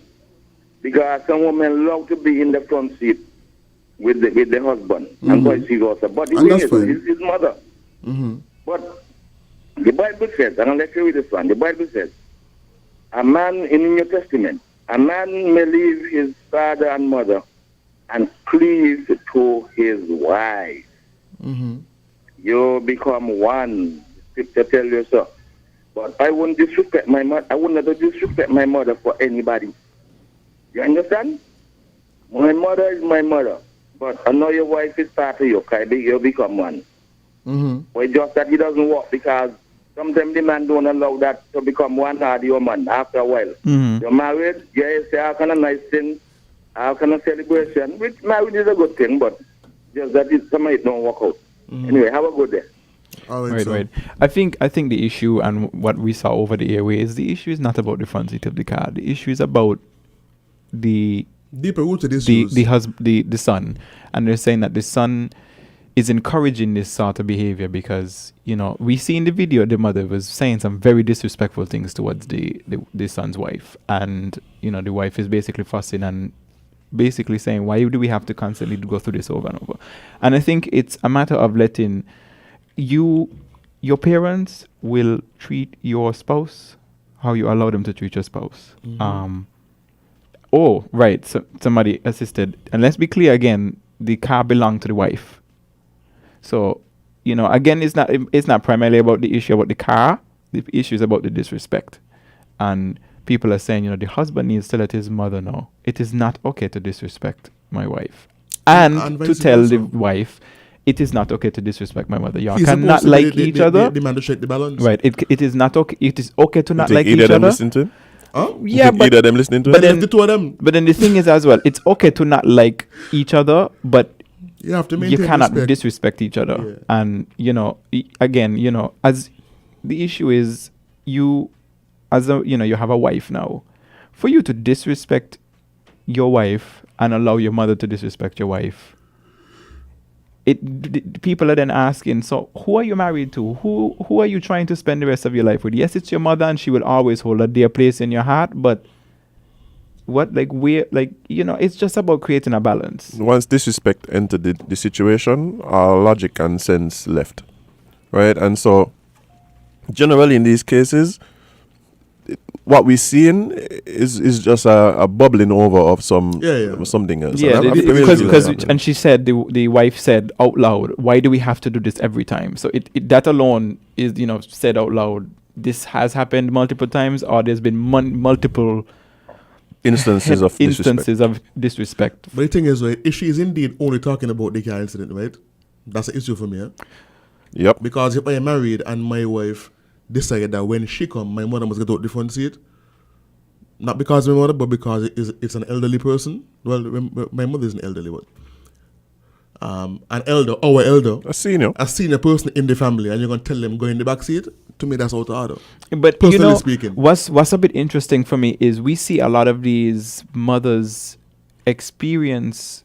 because some women love to be in the front seat with the husband, Mm-hmm. and vice versa. But it's his mother. Mm-hmm. But the Bible says, and I'll let you read this one. The Bible says, a man in the New Testament, a man may leave his father and mother and cleave to his wife. Mm-hmm. You become one. Scripture tell you so. But I wouldn't disrespect my mother. I wouldn't disrespect my mother for anybody. You understand? My mother is my mother. But I know your wife is part of you. You become one. Mm-hmm. But just that he doesn't work, because sometimes the man don't allow that to become one or the woman after a while. Mm-hmm. You're married, you say how kind of nice thing, how kind of celebration, which marriage is a good thing, but just that somebody don't work out. Mm-hmm. Anyway, have a good day. Right. I think the issue and what we saw over the airways, the issue is not about the front seat of the car. The issue is about the deeper rooted issues. The son, and they're saying that the son is encouraging this sort of behavior because we see in the video the mother was saying some very disrespectful things towards the son's wife, and the wife is basically fussing and basically saying, why do we have to constantly go through this over and over? And I think it's a matter of letting your parents will treat your spouse how you allow them to treat your spouse. Mm-hmm. So somebody assisted, and let's be clear again, the car belonged to the wife. So again, it's not primarily about the issue about the car. The issue is about the disrespect, and people are saying the husband needs to let his mother know it is not okay to disrespect my wife, and to tell the wife, it is not okay to disrespect my mother. You He's cannot supposed to like be each other. The man to shake the balance. Right. It is not okay. It is okay to not You like think each either of them other. listen to him? Huh? You Yeah, think but either of them listening to but him? then The two of them. But then the thing is as well, it's okay to not like each other, but You have to you maintain cannot respect. disrespect each other. And again, as the issue is, you you have a wife now. For you to disrespect your wife and allow your mother to disrespect your wife, people are then asking, so who are you married to? Who are you trying to spend the rest of your life with? Yes, it's your mother, and she will always hold a dear place in your heart, but it's just about creating a balance. Once disrespect entered the situation, our logic and sense left, right? And so, generally in these cases, what we're seeing is just a bubbling over of something else. Yeah, And I'm because really and she said, the wife said out loud, "Why do we have to do this every time?" So that alone is said out loud. This has happened multiple times, or there's been multiple instances of disrespect. But the thing is, right, if she is indeed only talking about the car incident, right, that's an issue for me. Yep. Because if I am married and my wife decided that when she come, my mother must get out the front seat, not because of my mother, but because it's an elderly person. Well, my mother is an elderly one. An elder, our elder, a senior person in the family, and you're gonna tell them go in the back seat. To me, that's out of order. But personally speaking, what's a bit interesting for me is we see a lot of these mothers experience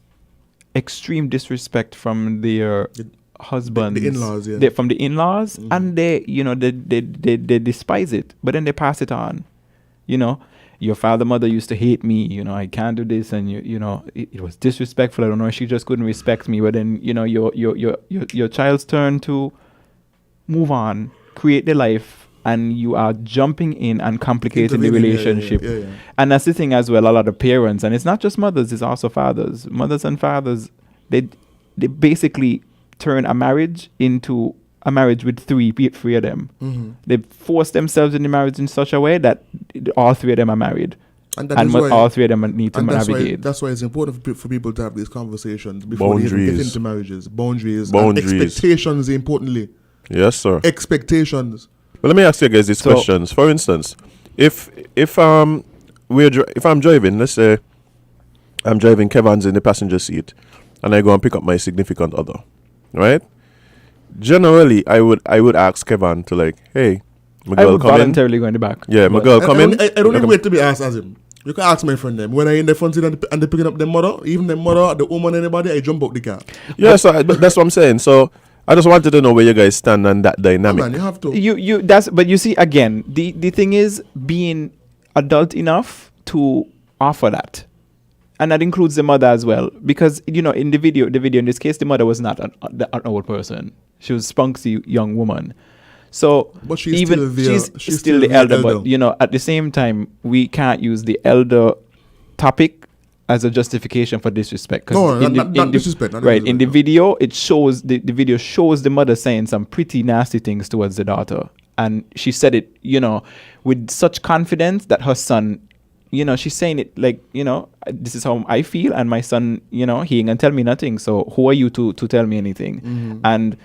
extreme disrespect from their husbands, the in-laws, yeah. From the in-laws, and they despise it, but then they pass it on. Your father, mother used to hate me. I can't do this, and it was disrespectful. I don't know. She just couldn't respect me. But then your child's turn to move on, create the life, and you are jumping in and complicating the relationship. Yeah. And that's the thing as well. A lot of parents, and it's not just mothers; it's also fathers. Mothers and fathers, they basically turn a marriage into a marriage with three of them. Mm-hmm. They force themselves in the marriage in such a way that all three of them are married. And that is why, all three of them need to navigate. That's why it's important for people to have these conversations before they even get into marriages. Boundaries. And expectations, importantly. Yes, sir. Expectations. Well, let me ask you guys these questions. For instance, if I'm driving, let's say I'm driving, Kevin's in the passenger seat, and I go and pick up my significant other, right? Generally, I would ask Kevin to hey, my girl come in. Voluntarily go in the back. Yeah, my girl come in. I don't even wait to be asked as him. You can ask my friend them. When I in the front seat and they picking up the mother, even the mother, the woman, anybody, I jump out the car. Yeah, but that's what I'm saying. So I just wanted to know where you guys stand on that dynamic. Man, you have to. But you see, again, the thing is being adult enough to offer that. And that includes the mother as well. Because, in the video in this case, the mother was not an old person. She was a spunky young woman. So, but she's still the elder. But, at the same time, we can't use the elder topic as a justification for disrespect. No, not disrespect. Right. In the video, it shows, the video shows the mother saying some pretty nasty things towards the daughter. And she said it, with such confidence that her son, she's saying it this is how I feel, and my son, he ain't gonna tell me nothing. So who are you to tell me anything? Mm-hmm. And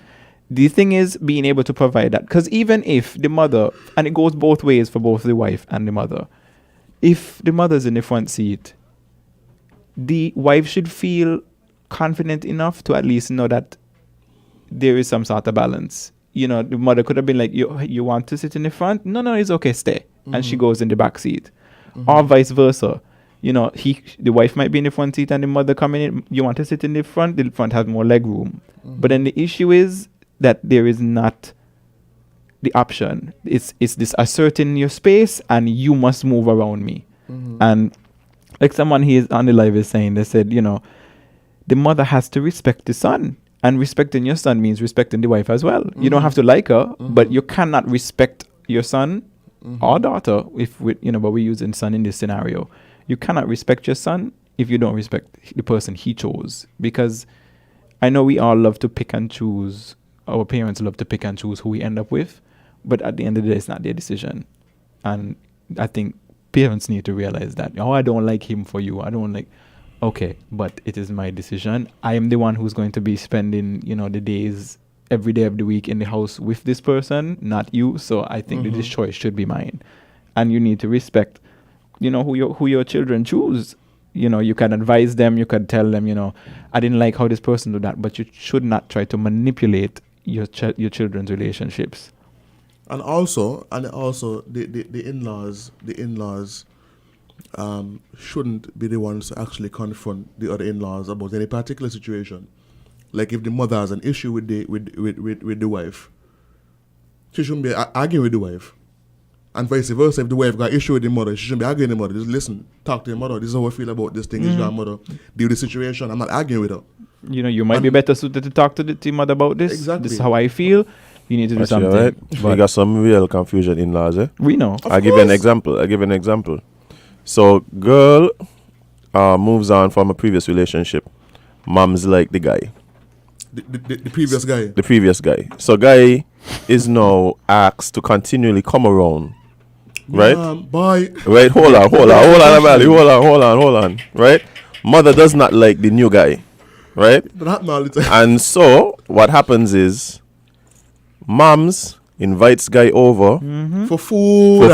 the thing is being able to provide that. Because even if the mother, and it goes both ways for both the wife and the mother, if the mother's in the front seat, the wife should feel confident enough to at least know that there is some sort of balance. The mother could have been like, you want to sit in the front? No, it's okay, stay. Mm-hmm. And she goes in the back seat. Mm-hmm. Or vice versa. The wife might be in the front seat and the mother coming in. You want to sit in the front has more leg room. Mm-hmm. But then the issue is that there is not the option. It's this asserting your space and you must move around me. Mm-hmm. And like someone here on the live is saying, they said, the mother has to respect the son. And respecting your son means respecting the wife as well. Mm-hmm. You don't have to like her, but you cannot respect your son or daughter, but we're using son in this scenario. You cannot respect your son if you don't respect the person he chose. Because I know we all love to pick and choose. Our parents love to pick and choose who we end up with. But at the end of the day, it's not their decision. And I think parents need to realize that. I don't like him for you. I don't like... okay, but it is my decision. I am the one who's going to be spending, the days every day of the week in the house with this person, not you. So I think that this choice should be mine. And you need to respect, who your children choose. You can advise them, you can tell them, I didn't like how this person did that, but you should not try to manipulate your children's relationships. And also, the in-laws shouldn't be the ones to actually confront the other in-laws about any particular situation. Like if the mother has an issue with the wife, she shouldn't be arguing with the wife. And vice versa, if the wife got issue with the mother, she shouldn't be arguing with the mother. Just listen, talk to the mother. This is how I feel about this thing. This is your mother. Deal with the situation. I'm not arguing with her. You might be better suited to talk to the mother about this. Exactly. This is how I feel. You need to do something. Right? We got some real confusion in laws, eh? We know. I'll give you an example. So, girl moves on from a previous relationship. Mom's like the guy. The previous guy. The previous guy. So, guy is now asked to continually come around. Right? Bye. Right, hold on. Right? Mother does not like the new guy. Right? And so, what happens is, moms invites guy over for food.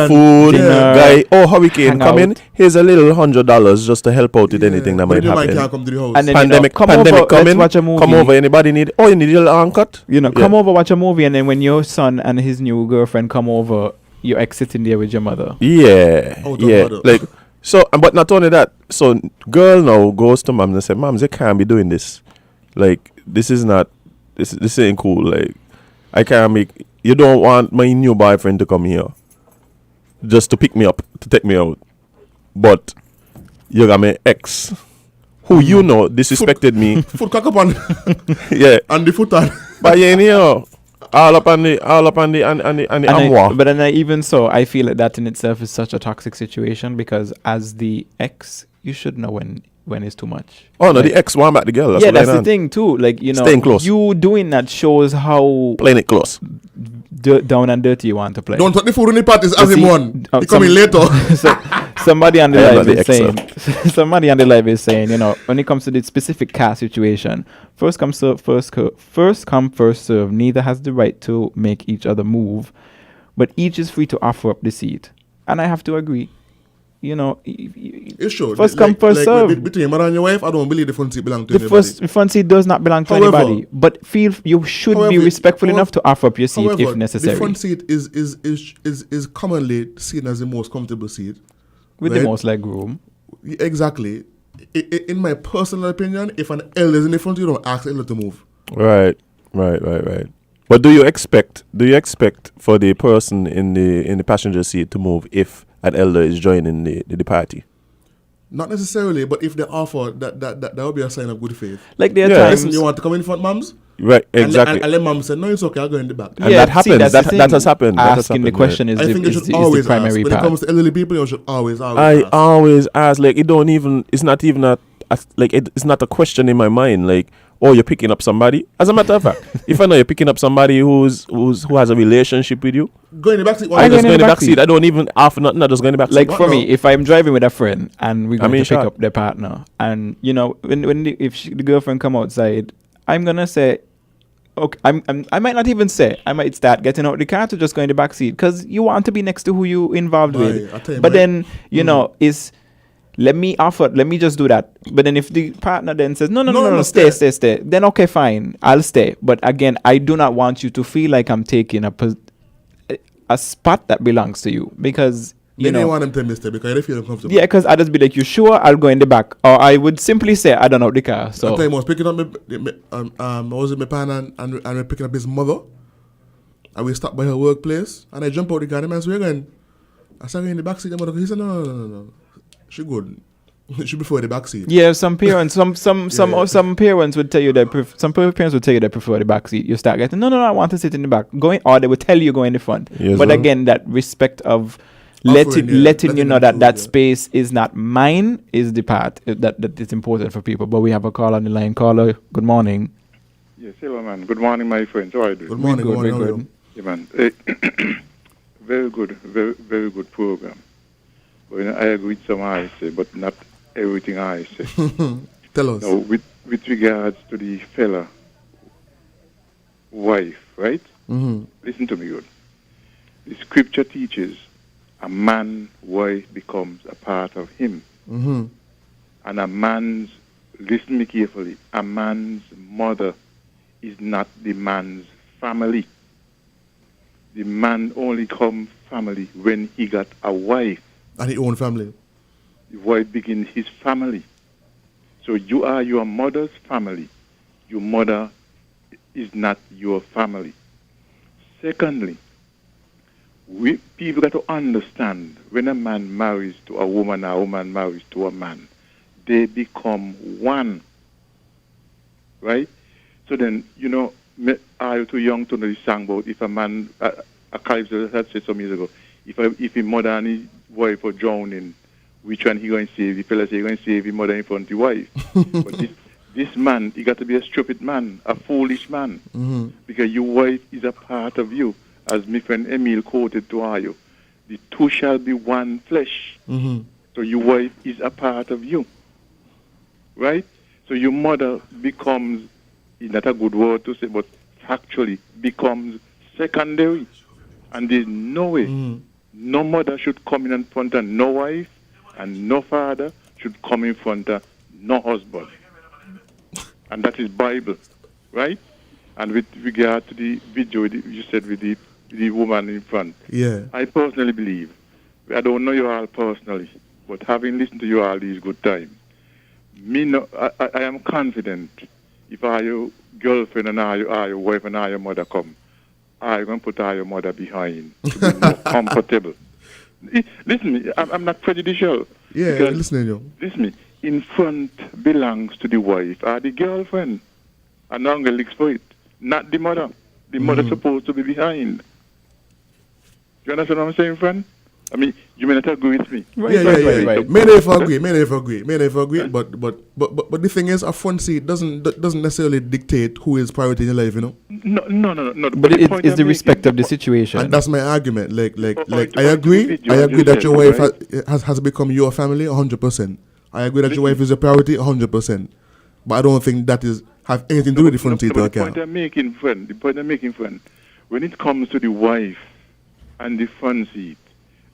Guy, Hurricane, come in. Here's a little $100 just to help out with anything that might happen. Can't come to the house. And then, pandemic come in. Watch a movie. Come over. Anybody need? Oh, you need a little uncut? Come over, watch a movie, and then when your son and his new girlfriend come over, you're exiting there with your mother. Yeah. Like so, but not only that. So, girl now goes to mom and says, "Moms, you can't be doing this. Like, this is not. This ain't cool. Like, I can't make." You don't want my new boyfriend to come here just to pick me up, to take me out. But you got my ex, who disrespected me. Foot cock up on yeah. And the foot on. But you know, all up on the armoire. But then even so, I feel that in itself is such a toxic situation because as the ex, you should know when it's too much. Oh no, the ex want back the girl. That's the thing too. Like staying close. You doing that shows how playing it close. Down and dirty you want to play. Don't touch the food in the parties as him one. He coming later. Somebody on the live is saying, when it comes to the specific car situation, first come first serve. Neither has the right to make each other move, but each is free to offer up the seat. And I have to agree. It's true. First come, first serve. Between your mother and your wife, I don't believe the front seat belongs to anybody. The front seat does not belong to anybody. But you should be respectful enough to offer up your seat if necessary. The front seat is commonly seen as the most comfortable seat. With the most leg room. Exactly. In my personal opinion, if an elder is in the front, you don't ask the elder to move. Right. But do you expect for the person in the passenger seat to move if an elder is joining the party? Not necessarily, but if they offer that would be a sign of good faith. Like there are times you want to come in front, moms? Right, exactly. And let mom say, no, it's okay, I'll go in the back. And that happens. That has happened. Asking the question is I think you should always ask. When it comes to elderly people, you should always ask. I always ask. Like it's not even it's not a question in my mind. Like, oh, you're picking up somebody. As a matter of fact, if I know you're picking up somebody who has a relationship with you, go in the back seat. I just go in the back seat. I don't even offer nothing. I just go in the back seat. Like for me, if I'm driving with a friend and we're going to pick up their partner, and if the girlfriend come outside, I'm gonna say, okay, I might not even say. I might start getting out the car to just go in the back seat because you want to be next to who you involved with. But then is. Let me just do that. But then if the partner then says, no, stay. Then okay, fine, I'll stay. But again, I do not want you to feel like I'm taking a spot that belongs to you because, you don't want them to miss it because they feel uncomfortable. Yeah, because I just be like, you sure? I'll go in the back. Or I would simply say, I don't know the car. So I was picking up I was with my partner and we're picking up his mother. And we stopped by her workplace and I jump out the car and I said, where are you going? I said, in the back seat. He said, no. She good. She prefer the back seat. Yeah, some parents, some parents would tell you that they prefer the back seat. You start getting no, I want to sit in the back. Or they would tell you go in the front. Yes, but again, that respect of letting you know that space is not mine is the part that is important for people. But we have a call on the line. Caller, good morning. Yes, hello, man. Good morning, my friends. How are you doing? Good morning. Good. Yeah, man. Very good, very, very good program. But I agree with some I say, but not everything I say. Tell us. Now, with regards to the fella wife, right? Mm-hmm. Listen to me good. The scripture teaches a man wife becomes a part of him. Mm-hmm. And a man's, listen me carefully, a man's mother is not the man's family. The man only come family when he got a wife. And his own family. The wife begins his family. So you are your mother's family. Your mother is not your family. Secondly, people got to understand when a man marries to a woman or a woman marries to a man, they become one. Right? So then, you know, are you too young to know the song about if a man, a Kaiser had said some years ago, if his mother and his wife are drowning, which one he going to save? The fella say he going to save his mother in front of the wife. But this man, he got to be a stupid man, a foolish man. Mm-hmm. Because your wife is a part of you. As my friend Emil quoted to you, the two shall be one flesh. Mm-hmm. So your wife is a part of you. Right? So your mother becomes, it's not a good word to say, but factually becomes secondary. And there's no way, no mother should come in front of no wife, and no father should come in front of no husband. And that is Bible, right? And with regard to the video you said with the woman in front, yeah, I personally believe, I don't know you all personally, but having listened to you all these good times, I am confident if your girlfriend and your wife and your mother come, I'm going to put your mother behind to be more comfortable. Listen, I'm not prejudicial. Yeah, listening to you. Listen, in front belongs to the wife or the girlfriend. And I'm going to for it. Not the mother. The mother's supposed to be behind. You understand what I'm saying, friend? I mean, you may not agree with me. Right. May never agree. But the thing is, a front seat doesn't necessarily dictate who is priority in your life, you know? No. But it's the respect of the situation. And that's my argument. I agree that your wife has become your family 100%. I agree that your wife is a priority 100%. But I don't think that have anything to do with the front seat. The point I'm making, friend, when it comes to the wife and the front seat,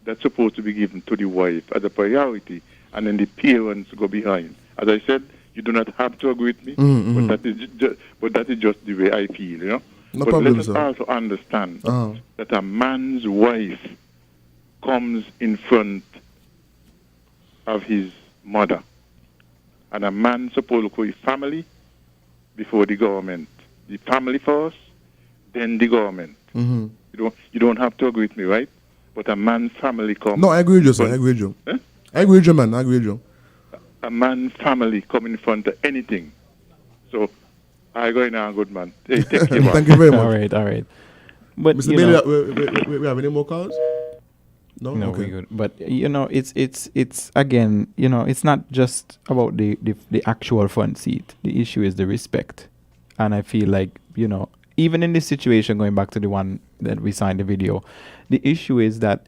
that's supposed to be given to the wife as a priority, and then the parents go behind. As I said, you do not have to agree with me, but that is just the way I feel, you know. No but problem, let us sir. also understand that a man's wife comes in front of his mother, and a man supposed to call his family before the government. The family first, then the government. Mm-hmm. You don't have to agree with me, right? But a man's family comes. No, I agree with you, sir. I agree with you. Eh? I agree with you, man. I agree with you. A man's family come in front of anything. So, I go in and good man. Hey, take care. Thank you very much. All right. But Mr. Bailey, we have any more calls? No, okay. we're good. But you know, it's again, you know, it's not just about the actual front seat. The issue is the respect, and I feel like, you know, even in this situation, going back to the one that we saw in the video, the issue is that,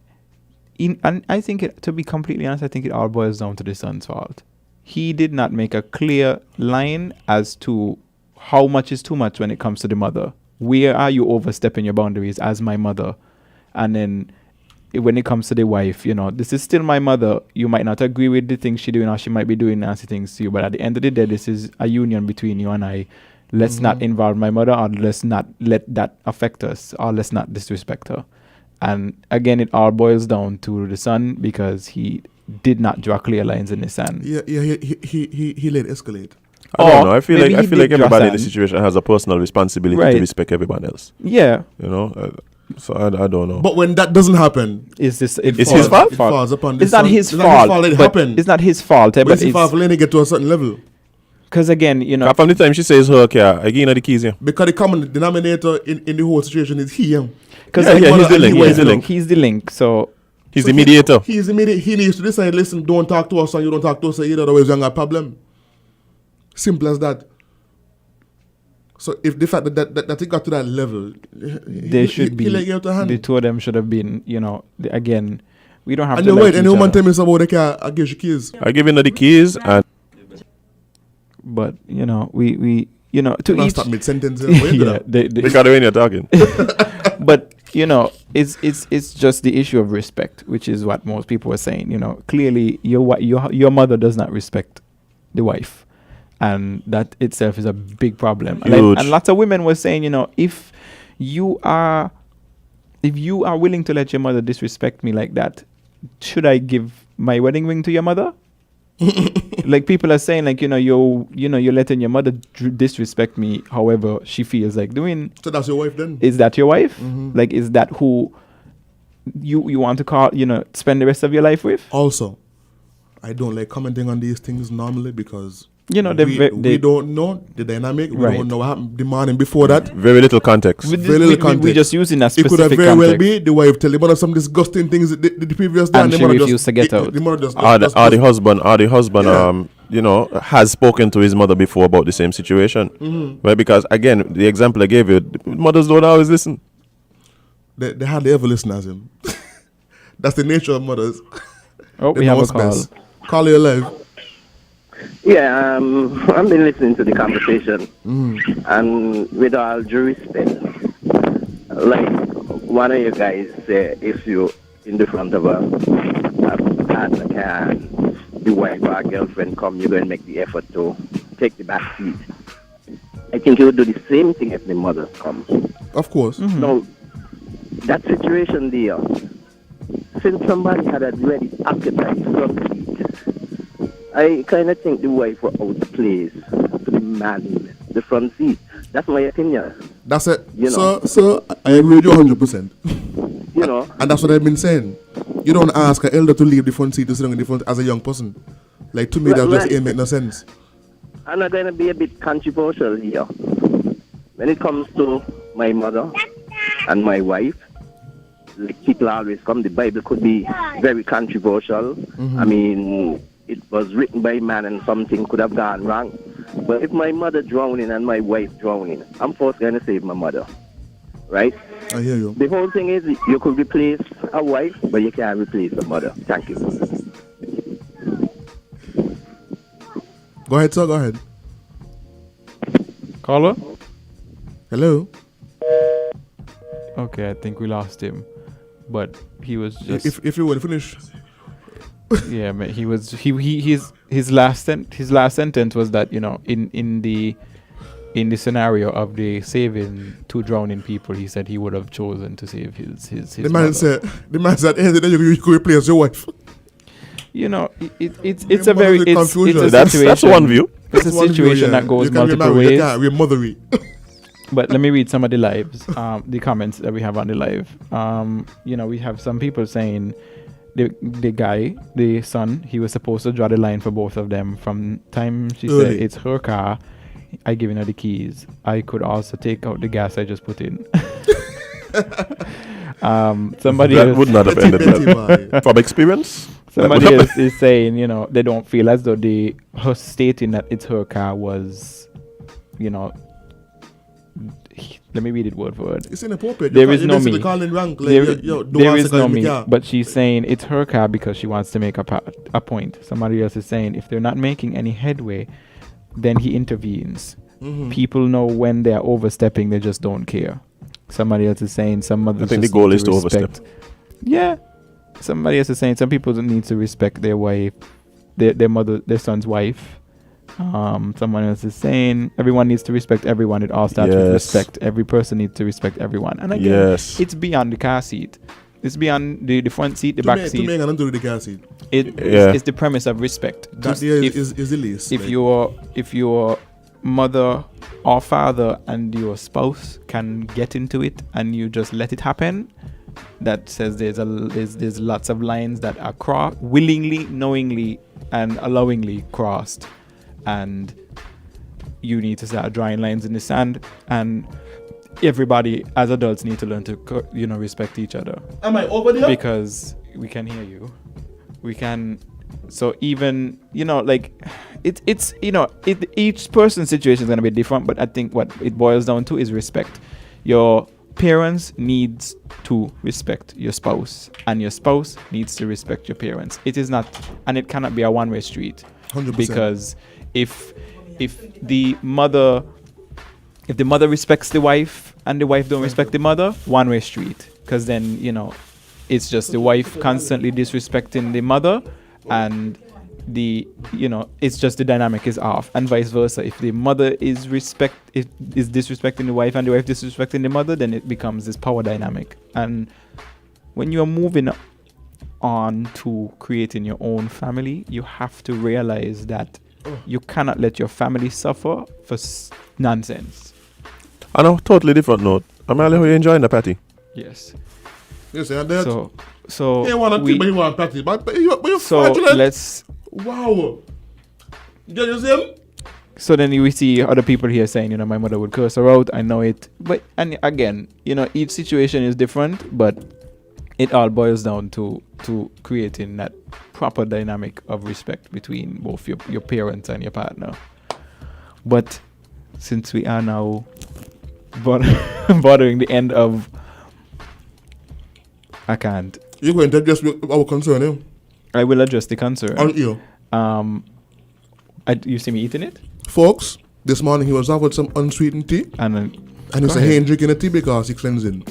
and I think to be completely honest, I think it all boils down to the son's fault. He did not make a clear line as to how much is too much when it comes to the mother. Where are you overstepping your boundaries as my mother? And then when it comes to the wife, you know, this is still my mother. You might not agree with the things she's doing, or she might be doing nasty things to you, but at the end of the day, this is a union between you and I. Let's not involve my mother, or let's not let that affect us, or let's not disrespect her. And again, it all boils down to the son, because he did not draw clear lines in the sand. Yeah, he let it escalate. I don't know. I feel like everybody in the situation has a personal responsibility to respect everyone else. Yeah. You know, so I don't know. But when that doesn't happen, it's his fault. It falls upon it's the not son. his It's fault. not his fault that it but happened. It's not his fault. But it's his fault for letting it get to a certain level. Because again, you know, from the time she says her car, I give her the keys. Yeah. Because the common denominator in the whole situation is he. Because he's the link. He's the link. So he's the mediator. He's the mediator. He needs to decide. Listen, don't talk to us, and you don't talk to us either. Otherwise, you're gonna have a problem. Simple as that. So if the fact that it got to that level, they should be. he let you out of hand. The two of them should have been, you know, again, We don't have and to you're like right, and each the woman other. tell me something about the car, I give you keys. I give you the keys and But you know, we you know to Not each stop mid-sentence, why you do that? because when you're talking. But you know, it's just the issue of respect, which is what most people are saying. You know, clearly your mother does not respect the wife, and that itself is a big problem. Huge. And lots of women were saying, you know, if you are willing to let your mother disrespect me like that, should I give my wedding ring to your mother? Like people are saying, like, you're letting your mother disrespect me however she feels like doing. So that's your wife then? Is that your wife? Mhm. Like, is that who you want to spend the rest of your life with? Also, I don't like commenting on these things normally because You know, we don't know the dynamic. We Right. don't know what happened the morning before that. Very little context. Very little context. We just using a It could have specific very well context. be the wife tell the mother some disgusting things the previous day, And the she mother refused to get out. The mother just Or the husband, Yeah. has spoken to his mother before about the same situation. Mhm. Right? Because again, the example I gave you, mothers don't always listen. They hardly ever listen as him. That's the nature of mothers. Oh, They we know have a what's call. best. Call you alive. Yeah, I've been listening to the conversation, Mm. and with all due respect, like one of you guys say, if you in the front of a partner can, the wife or girlfriend come, you're going to make the effort to take the back seat. I think you would do the same thing if the mother comes. Of course. Now, that situation there, since somebody had already occupied front seat, I kind of think the wife was out of place to the man, the front seat. That's my opinion. That's it. You know. So I agree with you 100%. You know. And that's what I've been saying. You don't ask an elder to leave the front seat to sit on the front as a young person. Like, to me, that just ain't make no sense. I'm not going to be a bit controversial here. When it comes to my mother and my wife, like people always come, the Bible could be very controversial. Mhm. I mean, it was written by man and something could have gone wrong. But if my mother drowning and my wife drowning, I'm first going to save my mother. Right? I hear you. The whole thing is you could replace a wife, but you can't replace a mother. Thank you. Go ahead, sir. Go ahead. Caller? Hello? Okay, I think we lost him. But he was just... If you want to finish. Yeah, man, he was... His last sentence was that, you know, in the scenario of the saving two drowning people, he said he would have chosen to save his The man mother. said, hey, you could replace your wife. You know, it's Your a very mother's it's a confusion. situation. That's one view. It's That's a one view, situation yeah. that goes You can be multiple married, you ways. can't be mothery. But let me read some of the lives, the comments that we have on the live. You know, we have some people saying the guy, the son, he was supposed to draw the line for both of them. From time she said Early. it's her car, I giving her the keys. I could also take out the gas I just put in. Somebody That else would not have ended well. From experience? Somebody That would else have- is saying, you know, they don't feel as though her stating that it's her car was, you know, let me read it word for word. It's inappropriate. There You is can't- no you me. basically calling rank, like, There, yo, don't there answer is call no me me. car. But she's saying it's her car because she wants to make a point. Somebody else is saying if they're not making any headway, then he intervenes. Mhm. People know when they're overstepping, they just don't care. Somebody else is saying some mothers I think just the goal need is to overstep. respect. Yeah. Somebody else is saying some people need to respect their wife, their mother, their son's wife. Someone else is saying everyone needs to respect everyone. It all starts with Yes. respect. Every person needs to respect everyone. And again, Yes. it's beyond the car seat. It's beyond the front seat, the To back me, seat. To me, I don't do the car seat. It's the premise of respect. That Just there if- is the least. If like. your mother or father and your spouse can get into it and you just let it happen, that says there's lots of lines that are willingly, knowingly, and allowingly crossed, and you need to start drawing lines in the sand. And everybody, as adults, need to learn to respect each other. Am I over there? Because we can hear you. We can. So even like it's each person's situation is gonna be different, but I think what it boils down to is respect. Your parents needs to respect your spouse, and your spouse needs to respect your parents. It is not, and it cannot be a one-way street. 100%. Because if the mother respects the wife and the wife don't respect the mother, one-way street. Because then, you know, it's just the wife constantly disrespecting the mother, and it's just the dynamic is off, and vice versa. If the mother is disrespecting the wife and the wife disrespecting the mother, then it becomes this power dynamic. And when you are moving on to creating your own family, you have to realize that you cannot let your family suffer for nonsense. On a totally different note, Amalia, how you enjoying the party? Yes. Yes, and that. So you want to keep you want party, but you so fraudulent. let's. Wow. You see him? So then we see other people here saying, you know, my mother would curse her out. I know it, but and again, you know, each situation is different, but it all boils down to creating that proper dynamic of respect between both your parents and your partner. But since we are now bothering the end of, I can't. You're going to address our concern, eh? I will address the concern. On you. You see me eating it? Folks, this morning he was offered some unsweetened tea. And he said he ain't drinking the tea because it's cleansing.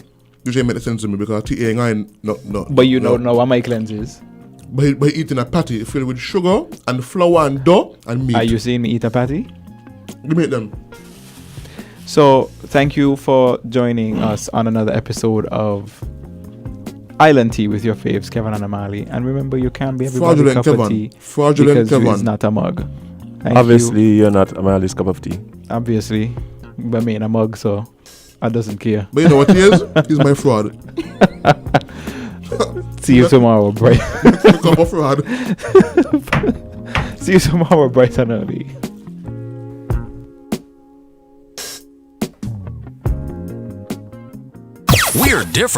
Which ain't make sense to me because tea ain't no. But you don't know what my cleanse is. By eating a patty filled with sugar and flour and dough and meat. Are you seeing me eat a patty? You make them. So thank you for joining us on another episode of Island Tea with your faves, Kevin and Amali. And remember, you can't be everybody's cup of tea because it's not a mug. Obviously, you're not Amali's cup of tea. Obviously, but me in a mug, so I doesn't care. But you know what he is? He's my fraud. See you tomorrow, bright. Become a fraud. See you tomorrow, bright and early. We're different.